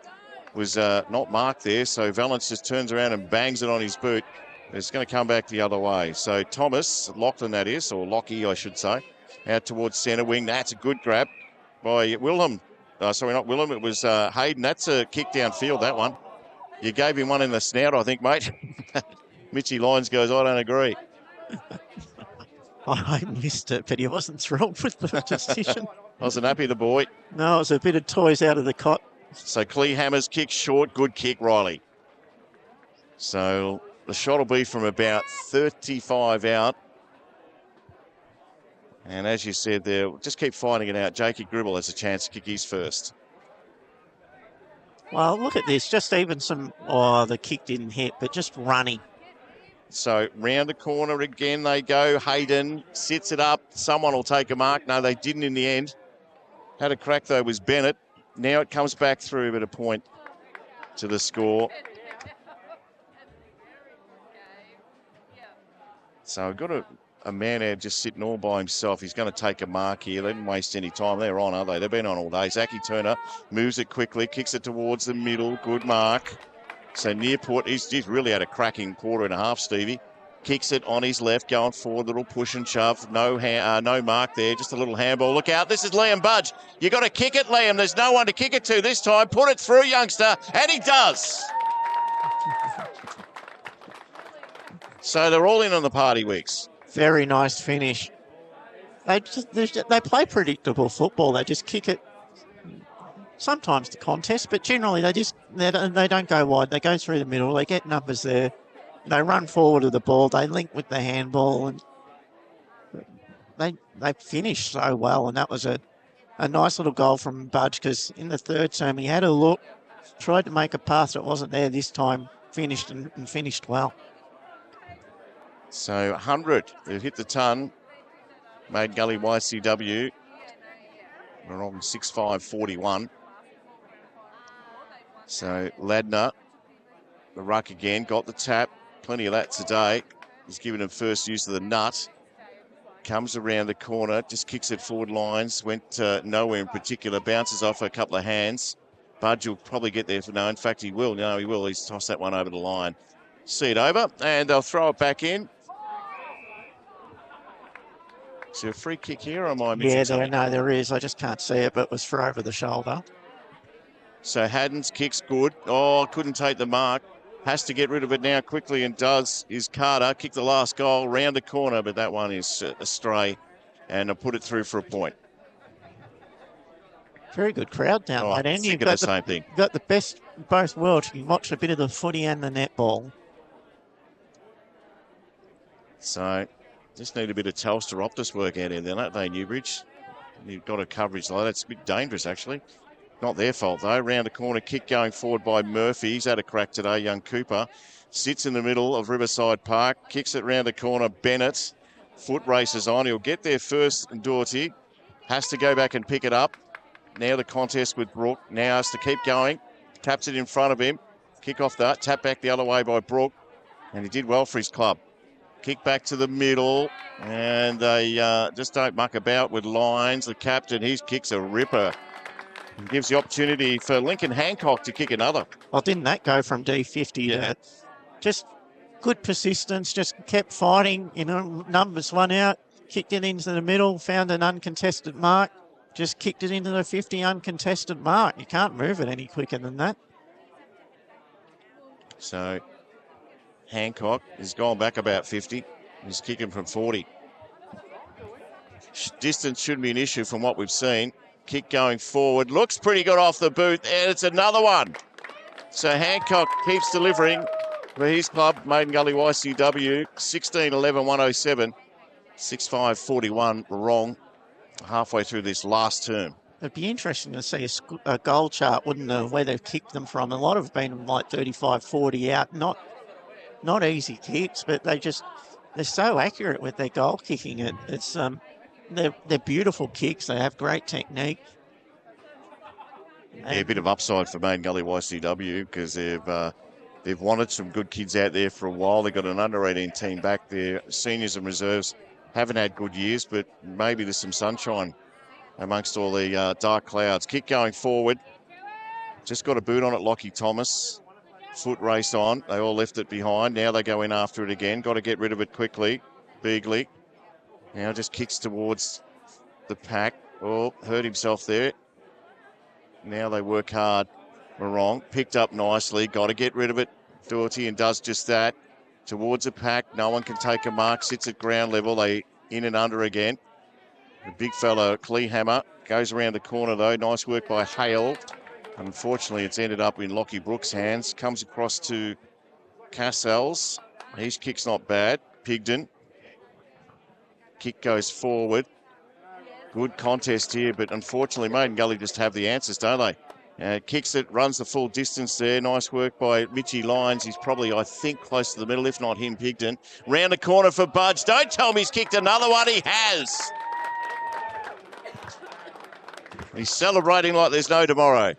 Speaker 1: was not marked there. So Valance just turns around and bangs it on his boot. It's going to come back the other way. So Thomas, Lachlan that is, or Lockie I should say. out towards centre wing. That's a good grab by Willem. Sorry, not Willem. It was Hayden. That's a kick downfield, that one. You gave him one in the snout, I think, mate. Mitchy Lyons goes, I don't agree.
Speaker 2: I missed it, but he wasn't thrilled with the decision.
Speaker 1: Wasn't happy, the boy.
Speaker 2: No, it was a bit of toys out of the cot.
Speaker 1: So Clehammer's kick short. Good kick, Riley. So the shot will be from about 35 out. And as you said there, just keep finding it out. Jakey Gribble has a chance to kick his first.
Speaker 2: Well, look at this. Just even some, the kick didn't hit, but just running.
Speaker 1: So round the corner again they go. Hayden sits it up. Someone will take a mark. No, they didn't in the end. Had a crack, though, was Bennett. Now it comes back through, but a point to the score. So I've got a man there just sitting all by himself. He's going to take a mark here. They didn't waste any time. They're on, aren't they? They've been on all day. Zachy Turner moves it quickly, kicks it towards the middle. Good mark. So Nearport, he's really had a cracking quarter and a half, Stevie. Kicks it on his left, going forward, little push and shove. No mark there, just a little handball. Look out, this is Liam Budge. You got to kick it, Liam. There's no one to kick it to this time. Put it through, youngster, and he does. So they're all in on the party weeks.
Speaker 2: Very nice finish. They play predictable football. They just kick it. Sometimes the contest, but generally they don't go wide. They go through the middle. They get numbers there. They run forward of the ball. They link with the handball, and they finish so well. And that was a nice little goal from Budge, because in the third term he had a look, tried to make a pass that wasn't there this time, finished and finished well.
Speaker 1: So 100, they've hit the ton. Maiden Gully YCW. We're on 6.5.41. So Ladner, the ruck again, got the tap. Plenty of that today. He's given him first use of the nut. Comes around the corner, just kicks it forward lines. Went nowhere in particular. Bounces off a couple of hands. Budge will probably get there for no. In fact, he will. No, he will. He's tossed that one over the line. See it over, and they'll throw it back in. Is there a free kick here, or am I missing something?
Speaker 2: There is. I just can't see it, but it was for over the shoulder.
Speaker 1: So Haddon's kick's good. Oh, couldn't take the mark. Has to get rid of it now quickly, and does. Is Carter. Kicked the last goal round the corner, but that one is astray, and I'll put it through for a point.
Speaker 2: Very good crowd down that end.
Speaker 1: You've got the same thing.
Speaker 2: Got the best of both worlds. You can watch a bit of the footy and the netball.
Speaker 1: So just need a bit of Telstra Optus work out in there, don't they, Newbridge? You've got a coverage like that. It's a bit dangerous, actually. Not their fault, though. Round the corner, kick going forward by Murphy. He's had a crack today, young Cooper. Sits in the middle of Riverside Park. Kicks it round the corner, Bennett. Foot races on. He'll get there first, Doherty. Has to go back and pick it up. Now the contest with Brook. Now has to keep going. Taps it in front of him. Kick off that. Tap back the other way by Brook. And he did well for his club. Kick back to the middle. And they just don't muck about with lines. The captain, his kick's a ripper. He gives the opportunity for Lincoln Hancock to kick another.
Speaker 2: Well, didn't that go from D50 to just good persistence, just kept fighting, numbers one out, kicked it into the middle, found an uncontested mark, just kicked it into the 50 uncontested mark. You can't move it any quicker than that.
Speaker 1: So Hancock has gone back about 50. He's kicking from 40. Distance shouldn't be an issue from what we've seen. Kick going forward. Looks pretty good off the boot. And it's another one. So Hancock keeps delivering for his club, Maiden Gully YCW. 16-11-107. 6.5.41 wrong halfway through this last term.
Speaker 2: It'd be interesting to see a goal chart, wouldn't it, where they've kicked them from. A lot have been like 35, 40 out. Not easy kicks, but they're so accurate with their goal kicking. It's they're beautiful kicks. They have great technique.
Speaker 1: Yeah, a bit of upside for Maiden Gully YCW because they've wanted some good kids out there for a while. They've got an under-18 team back there. Seniors and reserves haven't had good years, but maybe there's some sunshine amongst all the dark clouds. Kick going forward. Just got a boot on it, Lockie Thomas. Foot race on. They all left it behind. Now they go in after it again. Got to get rid of it quickly. Beagley. Now just kicks towards the pack. Oh, hurt himself there. Now they work hard. Morong picked up nicely. Got to get rid of it. Doherty, and does just that. Towards the pack. No one can take a mark. Sits at ground level. They in and under again. The big fella, Kleehammer, goes around the corner though. Nice work by Hale. Unfortunately, it's ended up in Lockie Brooks' hands. Comes across to Cassels. His kick's not bad. Pigden. Kick goes forward. Good contest here, but unfortunately, Maiden Gully just have the answers, don't they? Kicks it, runs the full distance there. Nice work by Mitchy Lyons. He's probably, I think, close to the middle, if not him, Pigden. Round the corner for Budge. Don't tell me he's kicked another one. He has. He's celebrating like there's no tomorrow.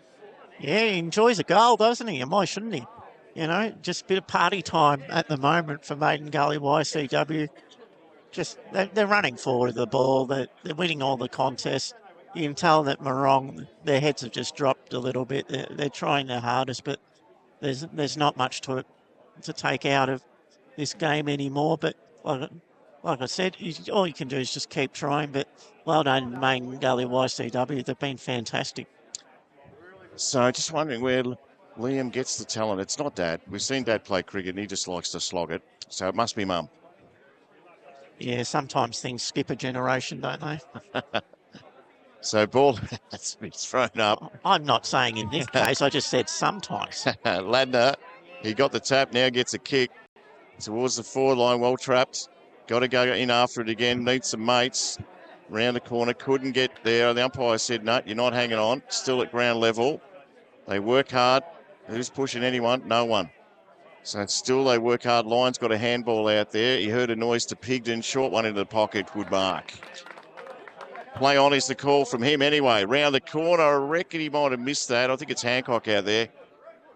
Speaker 2: Yeah, he enjoys a goal, doesn't he? And why shouldn't he? You know, just a bit of party time at the moment for Maiden Gully YCW. Just, they're running forward of the ball. They're winning all the contests. You can tell that Morong, their heads have just dropped a little bit. They're trying their hardest, but there's not much to take out of this game anymore. But like I said, all you can do is just keep trying. But well done, Maiden Gully YCW. They've been fantastic.
Speaker 1: So just wondering where Liam gets the talent. It's not Dad. We've seen Dad play cricket and he just likes to slog it. So it must be Mum.
Speaker 2: Yeah, sometimes things skip a generation, don't they?
Speaker 1: So ball has been thrown up.
Speaker 2: I'm not saying in this case, I just said sometimes.
Speaker 1: Ladner, he got the tap, now gets a kick towards the forward line, well trapped. Got to go in after it again, needs some mates. Round the corner, couldn't get there. The umpire said, no, you're not hanging on. Still at ground level. They work hard. Who's pushing anyone? No one. So still they work hard. Lyons got a handball out there. He heard a noise to Pigden. Short one into the pocket. Good mark. Play on is the call from him anyway. Round the corner. I reckon he might have missed that. I think it's Hancock out there.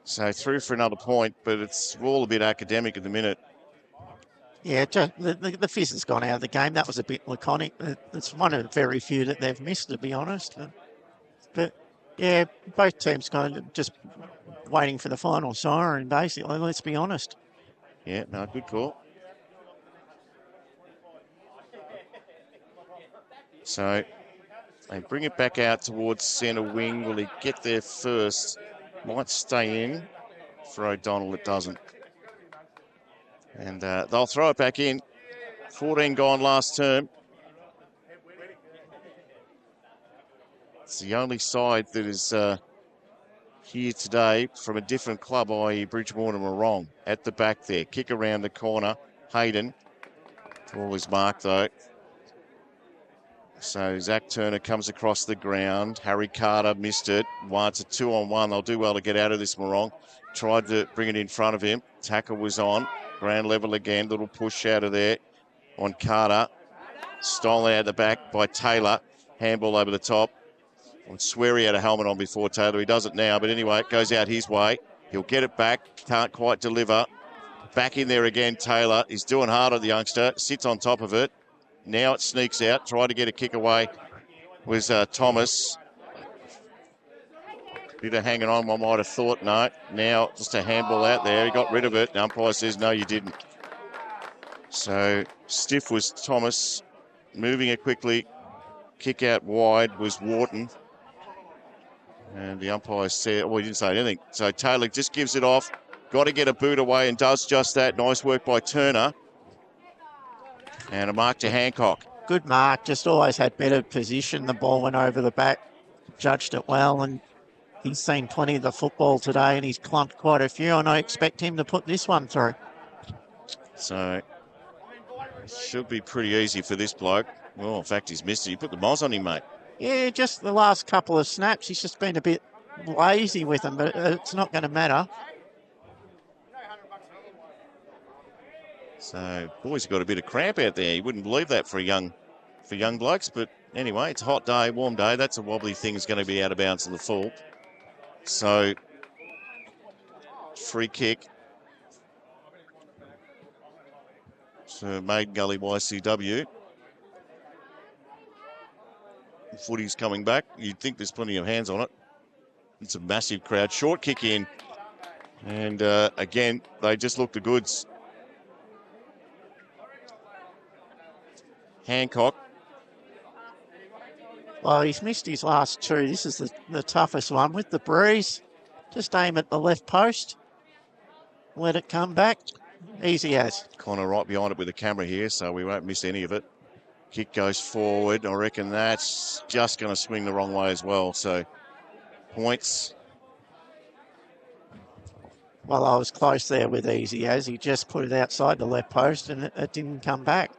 Speaker 1: So through for another point, but it's all a bit academic at the minute.
Speaker 2: Yeah, the fizz has gone out of the game. That was a bit laconic. It's one of the very few that they've missed, to be honest. But yeah, both teams kind of just waiting for the final siren, basically, let's be honest.
Speaker 1: Yeah, no, good call. So they bring it back out towards centre wing. Will he get there first? Might stay in. For O'Donnell, it doesn't. And they'll throw it back in. 14 gone last term. It's the only side that is here today from a different club, i.e. Bridgewater and Morong. At the back there. Kick around the corner. Hayden. Ball is marked though. So Zach Turner comes across the ground. Harry Carter missed it. It's a 2-on-1. They'll do well to get out of this, Morong. Tried to bring it in front of him. Tackle was on. Ground level again. Little push out of there on Carter. Stolen out the back by Taylor. Handball over the top. I swear he had a helmet on before Taylor. He does it now. But anyway, it goes out his way. He'll get it back. Can't quite deliver. Back in there again, Taylor. He's doing hard at the youngster. Sits on top of it. Now it sneaks out. Tried to get a kick away was Thomas. Bit of hanging on, one might have thought. No. Now just a handball out there. He got rid of it. The umpire says, no, you didn't. So stiff was Thomas. Moving it quickly. Kick out wide was Wharton. And the umpire said, well, he didn't say anything. So Taylor just gives it off. Got to get a boot away and does just that. Nice work by Turner. And a mark to Hancock.
Speaker 2: Good mark. Just always had better position. The ball went over the back. Judged it well. And he's seen plenty of the football today and he's clumped quite a few. And I expect him to put this one through.
Speaker 1: So it should be pretty easy for this bloke. Well, in fact, he's missed it. You put the moz on him, mate.
Speaker 2: Yeah, just the last couple of snaps. He's just been a bit lazy with them, but it's not going to matter.
Speaker 1: So, boys have got a bit of cramp out there. You wouldn't believe that for young blokes. But anyway, it's a hot day, warm day. That's a wobbly thing. Is going to be out of bounds in the full. So, free kick. So, Maiden Gully YCW. Footy's coming back. You'd think there's plenty of hands on it. It's a massive crowd. Short kick in. And again, they just look the goods. Hancock
Speaker 2: Well, he's missed his last two. This is the toughest one with the breeze. Just aim at the left post. Let it come back. Easy as.
Speaker 1: Connor right behind it with the camera here, so we won't miss any of it. Kick goes forward. I reckon that's just going to swing the wrong way as well. So points.
Speaker 2: Well, I was close there with easy as. He just put it outside the left post and it didn't come back.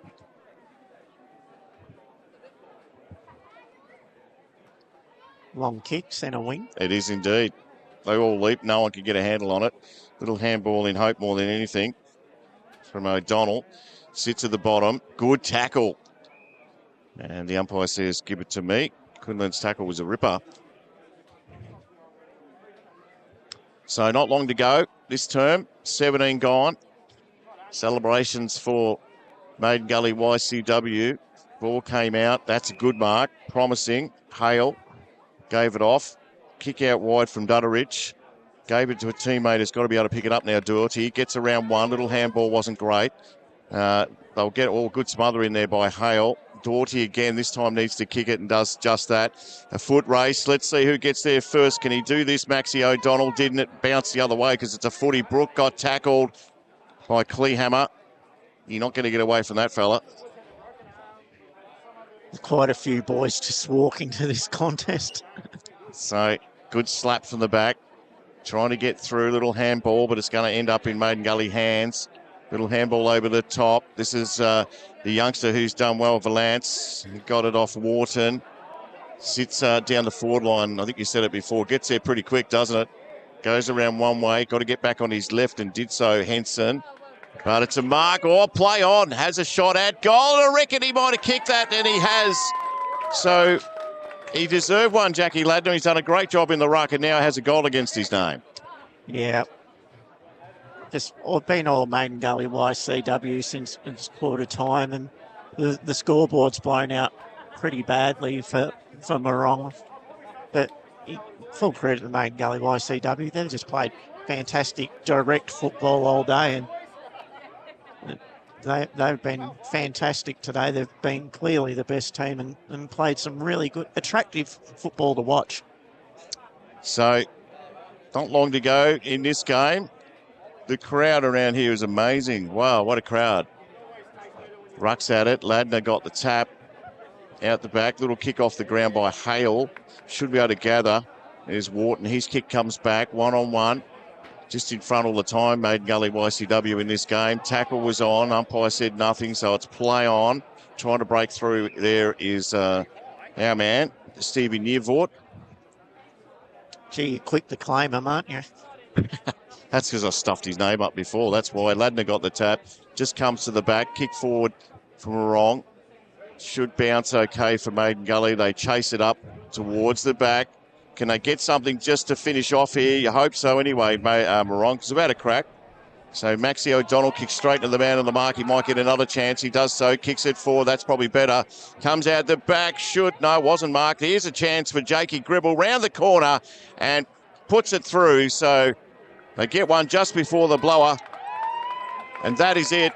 Speaker 2: Long kick, centre wing.
Speaker 1: It is indeed. They all leap. No one can get a handle on it. Little handball in hope more than anything from O'Donnell. Sits at the bottom. Good tackle. And the umpire says, give it to me. Quinlan's tackle was a ripper. So not long to go this term. 17 gone. Celebrations for Maiden Gully YCW. Ball came out. That's a good mark. Promising. Hale gave it off. Kick out wide from Dutteridge. Gave it to a teammate who's got to be able to pick it up now. Doherty gets around one. Little handball wasn't great. They'll get all good smother in there by Hale. Doherty again this time needs to kick it and does just that. A foot race. Let's see who gets there first. Can he do this? Maxie O'Donnell didn't. It bounced the other way because it's a footy. Brooke got tackled by Kleehammer. You're not going to get away from that fella.
Speaker 2: Quite a few boys just walking to this contest.
Speaker 1: So good slap from the back. Trying to get through. Little handball, but it's going to end up in Maiden Gully hands. Little handball over the top. This is the youngster who's done well, Valance. He got it off Wharton. Sits down the forward line. I think you said it before. Gets there pretty quick, doesn't it? Goes around one way. Got to get back on his left and did so, Henson. But it's a mark. Oh, play on. Has a shot at goal. I reckon he might have kicked that, and he has. So he deserved one, Jackie Loddon. He's done a great job in the ruck and now has a goal against his name.
Speaker 2: Yeah. Just been all Maiden Gully YCW since quarter time, and the scoreboard's blown out pretty badly for Morong. But full credit to Maiden Gully YCW. They've just played fantastic direct football all day, and they've been fantastic today. They've been clearly the best team and played some really good, attractive football to watch.
Speaker 1: So not long to go in this game. The crowd around here is amazing. Wow, what a crowd. Rucks at it. Ladner got the tap out the back. Little kick off the ground by Hale. Should be able to gather. There's Wharton. His kick comes back. 1-on-1. Just in front all the time. Maiden Gully YCW in this game. Tackle was on. Umpire said nothing, so it's play on. Trying to break through there is our man, Stevie Nearvort.
Speaker 2: Gee, you're quick to claim him, aren't you?
Speaker 1: That's because I stuffed his name up before. That's why. Ladner got the tap. Just comes to the back. Kick forward from wrong. Should bounce okay for Maiden Gully. They chase it up towards the back. Can they get something just to finish off here? You hope so anyway, Morong. It's about a crack. So Maxie O'Donnell kicks straight to the man on the mark. He might get another chance. He does so. Kicks it forward. That's probably better. Comes out the back. No, wasn't marked. Here's a chance for Jakey Gribble round the corner and puts it through. So they get one just before the blower. And that is it.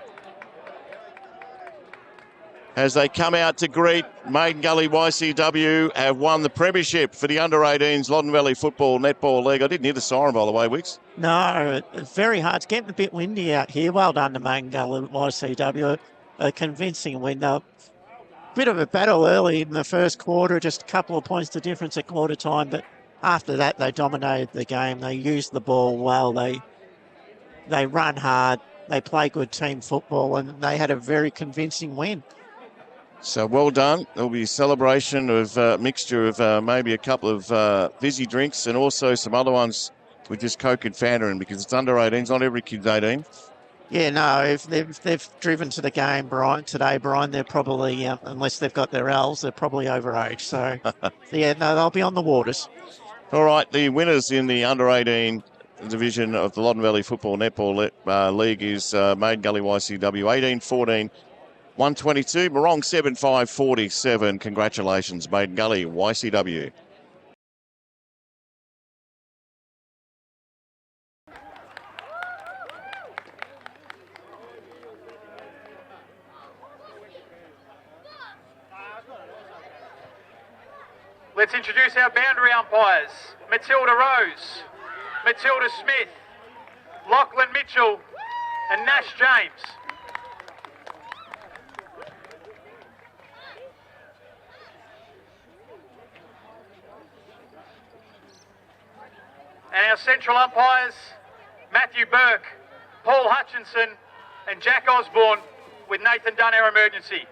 Speaker 1: As they come out to greet Maiden Gully YCW have won the premiership for the under-18s Loddon Valley Football Netball League. I didn't hear the siren, by the way, Wicks.
Speaker 2: No, it's very hard. It's getting a bit windy out here. Well done to Maiden Gully YCW. A convincing win. A bit of a battle early in the first quarter, just a couple of points to difference at quarter time. But after that, they dominated the game. They used the ball well. They run hard. They play good team football, and they had a very convincing win.
Speaker 1: So well done. There'll be a celebration of a mixture of maybe a couple of fizzy drinks and also some other ones with just Coke and Fanta in because it's under 18s. Not every kid's 18.
Speaker 2: Yeah, no, if they've driven to the game, Brian, they're probably, unless they've got their L's, they're probably overage. So, yeah, no, they'll be on the waters. All
Speaker 1: right, the winners in the under 18 division of the Loddon Valley Football Netball League is Maiden Gully YCW 18-14. 122, Morong 7-5-47. Congratulations, Maiden Gully, YCW.
Speaker 3: let's introduce our boundary umpires. Matilda Rose, Matilda Smith, Lachlan Mitchell and Nash James. And our central umpires, Matthew Burke, Paul Hutchinson and Jack Osborne, with Nathan Dunn, our emergency.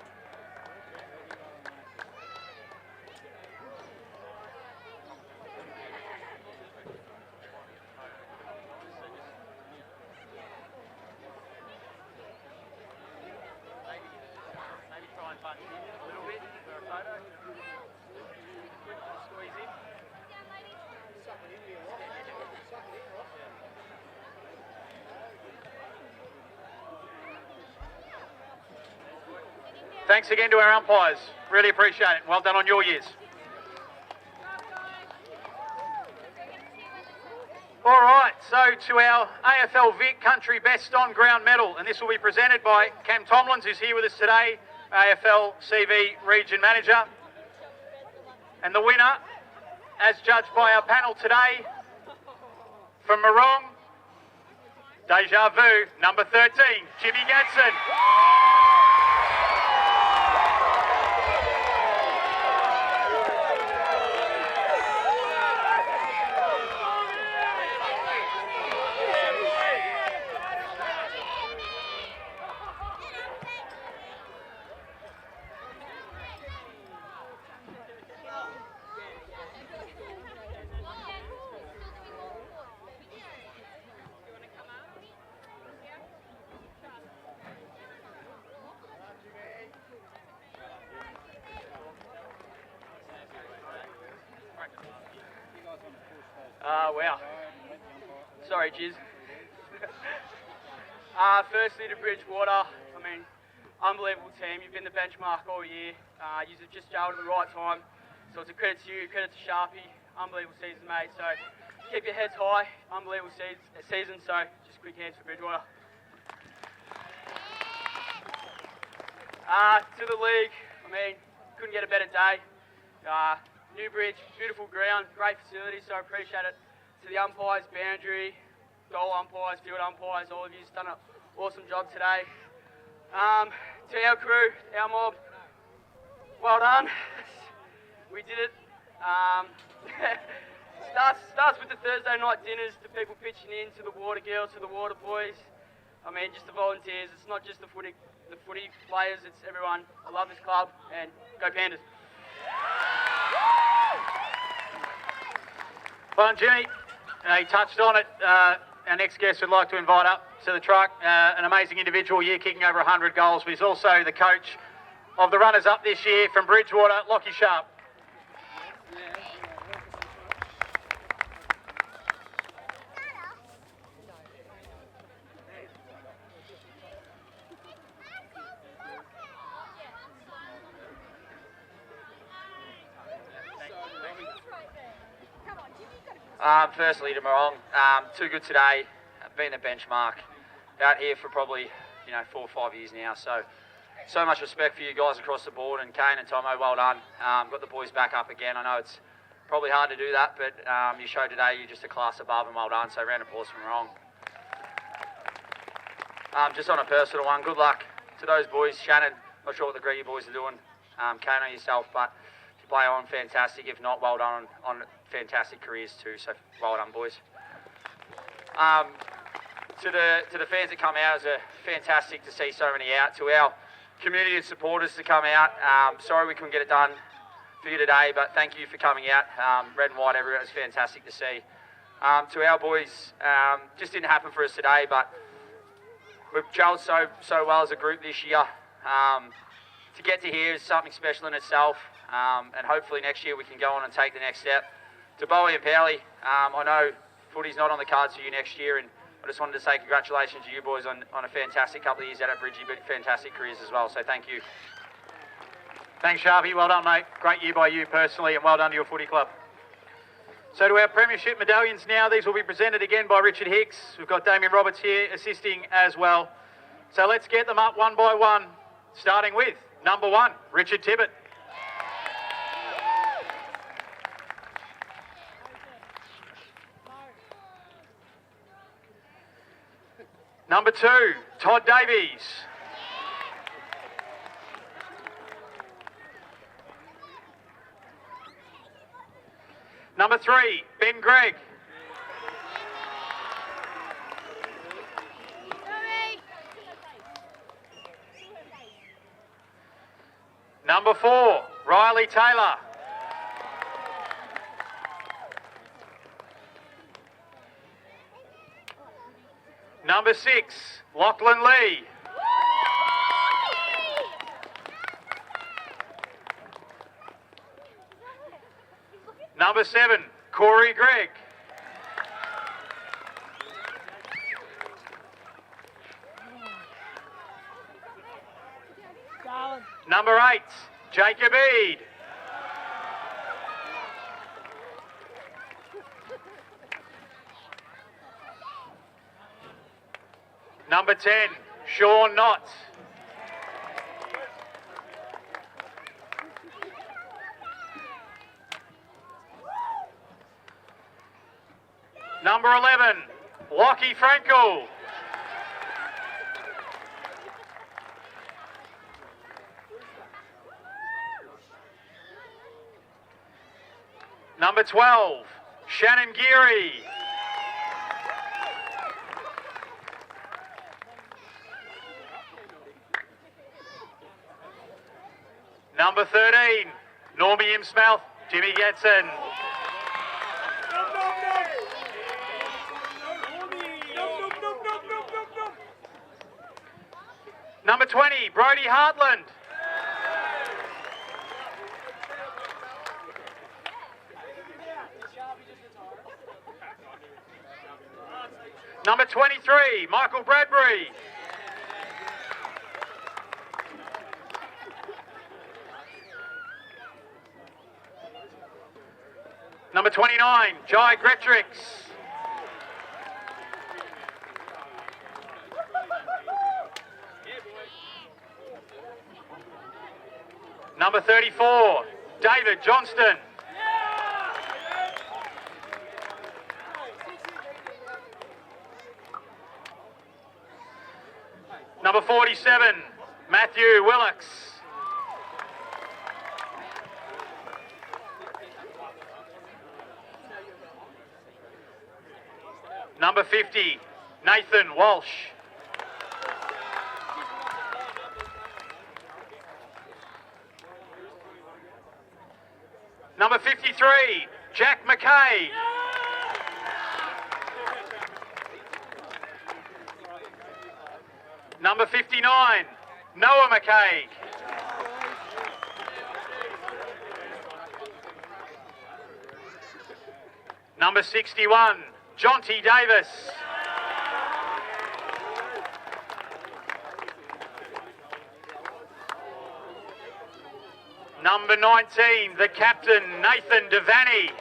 Speaker 3: Thanks again to our umpires. Really appreciate it. Well done on your years. All right, so to our AFL Vic Country Best On Ground medal, and this will be presented by Cam Tomlins, who's here with us today, AFL CV Region Manager. And the winner, as judged by our panel today, from Morong, Deja Vu, number 13, Jimmy Gadsden. Wow. Sorry, Jiz. Firstly to Bridgewater, I mean, unbelievable team. You've been the benchmark all year. You've just jailed at the right time. So it's a credit to you, credit to Sharpie. Unbelievable season, mate. So keep your heads high. Unbelievable season. So just quick hands for Bridgewater. To the league, I mean, couldn't get a better day. New bridge, beautiful ground, great facility, so I appreciate it. To the umpires, boundary, goal umpires, field umpires, all of you've done an awesome job today. To our crew, our mob, well done. We did it. Starts with the Thursday night dinners, the people pitching in, to the water girls, to the water boys. I mean, just the volunteers. It's not just the footy players, it's everyone. I love this club, and go Pandas. Well done, Jimmy. He touched on it. Our next guest would like to invite up to the truck an amazing individual year, kicking over 100 goals, but he's also the coach of the runners-up this year from Bridgewater, Lockie Sharp.
Speaker 4: Firstly to Morong, too good today, been a benchmark. Out here for probably 4 or 5 years now, so much respect for you guys across the board, and Kane and Tomo, well done. Got the boys back up again. I know it's probably hard to do that, but you showed today you're just a class above, and well done, so round of applause for Morong. Just on a personal one, good luck to those boys. Shannon, not sure what the Greggy boys are doing. Kane or yourself, but if you play on, fantastic. If not, well done on fantastic careers too, so well done, boys. To the fans that come out, it was fantastic to see so many out. To our community and supporters to come out, sorry we couldn't get it done for you today, but thank you for coming out. Red and white everywhere, it was fantastic to see. To our boys, just didn't happen for us today, but we've gelled so well as a group this year. To get to here is something special in itself, and hopefully next year we can go on and take the next step. To Bowie and Powley, I know footy's not on the cards for you next year, and I just wanted to say congratulations to you boys on a fantastic couple of years out at Bridgie, but fantastic careers as well, so thank you.
Speaker 3: Thanks, Sharpie. Well done, mate. Great year by you personally, and well done to your footy club. So to our premiership medallions now, these will be presented again by Richard Hicks. We've got Damien Roberts here assisting as well. So let's get them up one by one, starting with number 1, Richard Tibbett. Number 2, Todd Davies. Number 3, Ben Gregg. Number 4, Riley Taylor. Number 6, Lachlan Lee. Number 7, Corey Gregg. Number 8, Jacob Eade. Number 10, Sean Knott. Number 11, Lockie Frankel. Number 12, Shannon Geary. Number 13, Normie Imsmouth, Jimmy Getson. Number 20, Brodie Hartland. Number 23, Michael Bradbury. Number 29, Jai Gretrix. Number 34, David Johnston. Number 47, Matthew Willocks. Number 50, Nathan Walsh. Number 53, Jack McKay. Number 59, Noah McKay. Number 61, Jonty Davis. Number 19, the captain, Nathan Devaney.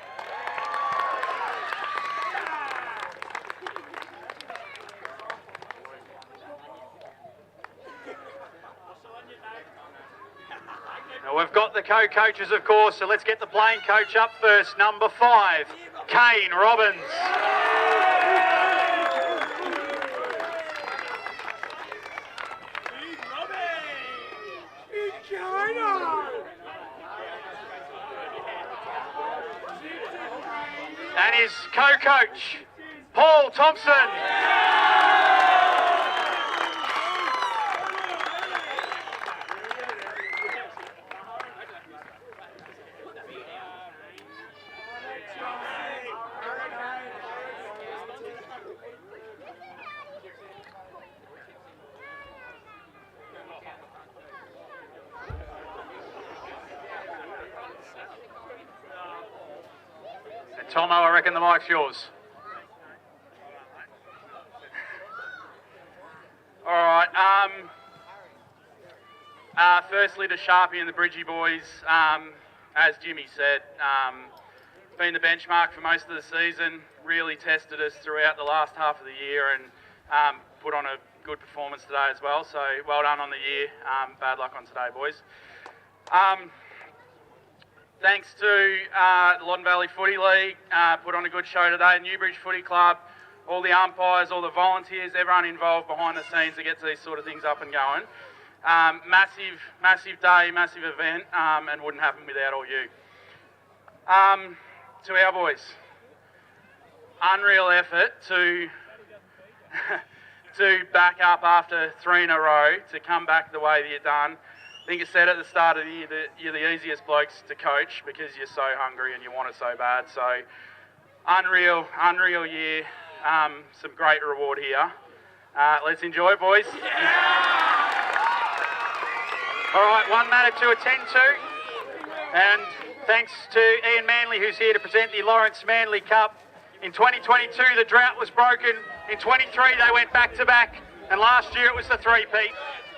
Speaker 3: Now we've got the co-coaches, of course, so let's get the playing coach up first. Number 5, Kane Robbins. And his co-coach, Paul Thompson. Tomo, I reckon the mic's yours. All right. Firstly, to Sharpie and the Bridgie boys, as Jimmy said, been the benchmark for most of the season. Really tested us throughout the last half of the year and put on a good performance today as well. So well done on the year. Bad luck on today, boys. Thanks to the Loddon Valley Footy League, put on a good show today. Newbridge Footy Club
Speaker 5: all the umpires, all the volunteers, everyone involved behind the scenes that gets these sort of things up and going. Massive day, massive event, and wouldn't happen without all you. To our boys, unreal effort to to back up after 3 in a row, to come back the way that you've done. I think I said at the start of the year that you're the easiest blokes to coach because you're so hungry and you want it so bad. So unreal year. Some great reward here. Let's enjoy, boys. All right, one matter to attend to, and thanks to Ian Manley, who's here to present the Lawrence Manley Cup. In 2022, the drought was broken. In 23, they went back-to-back, and last year it was the three-peat.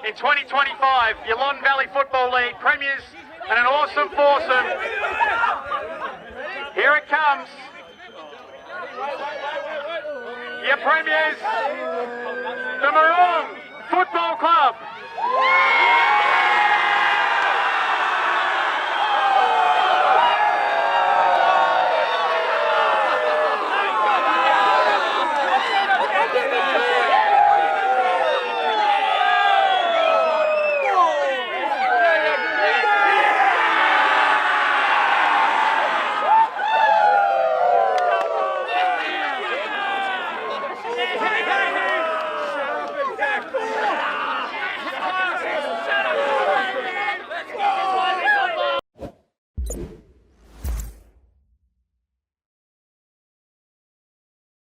Speaker 5: In 2025, your Loddon Valley Football League premiers and an awesome foursome. Here it comes. Your premiers, the Maroon Football Club.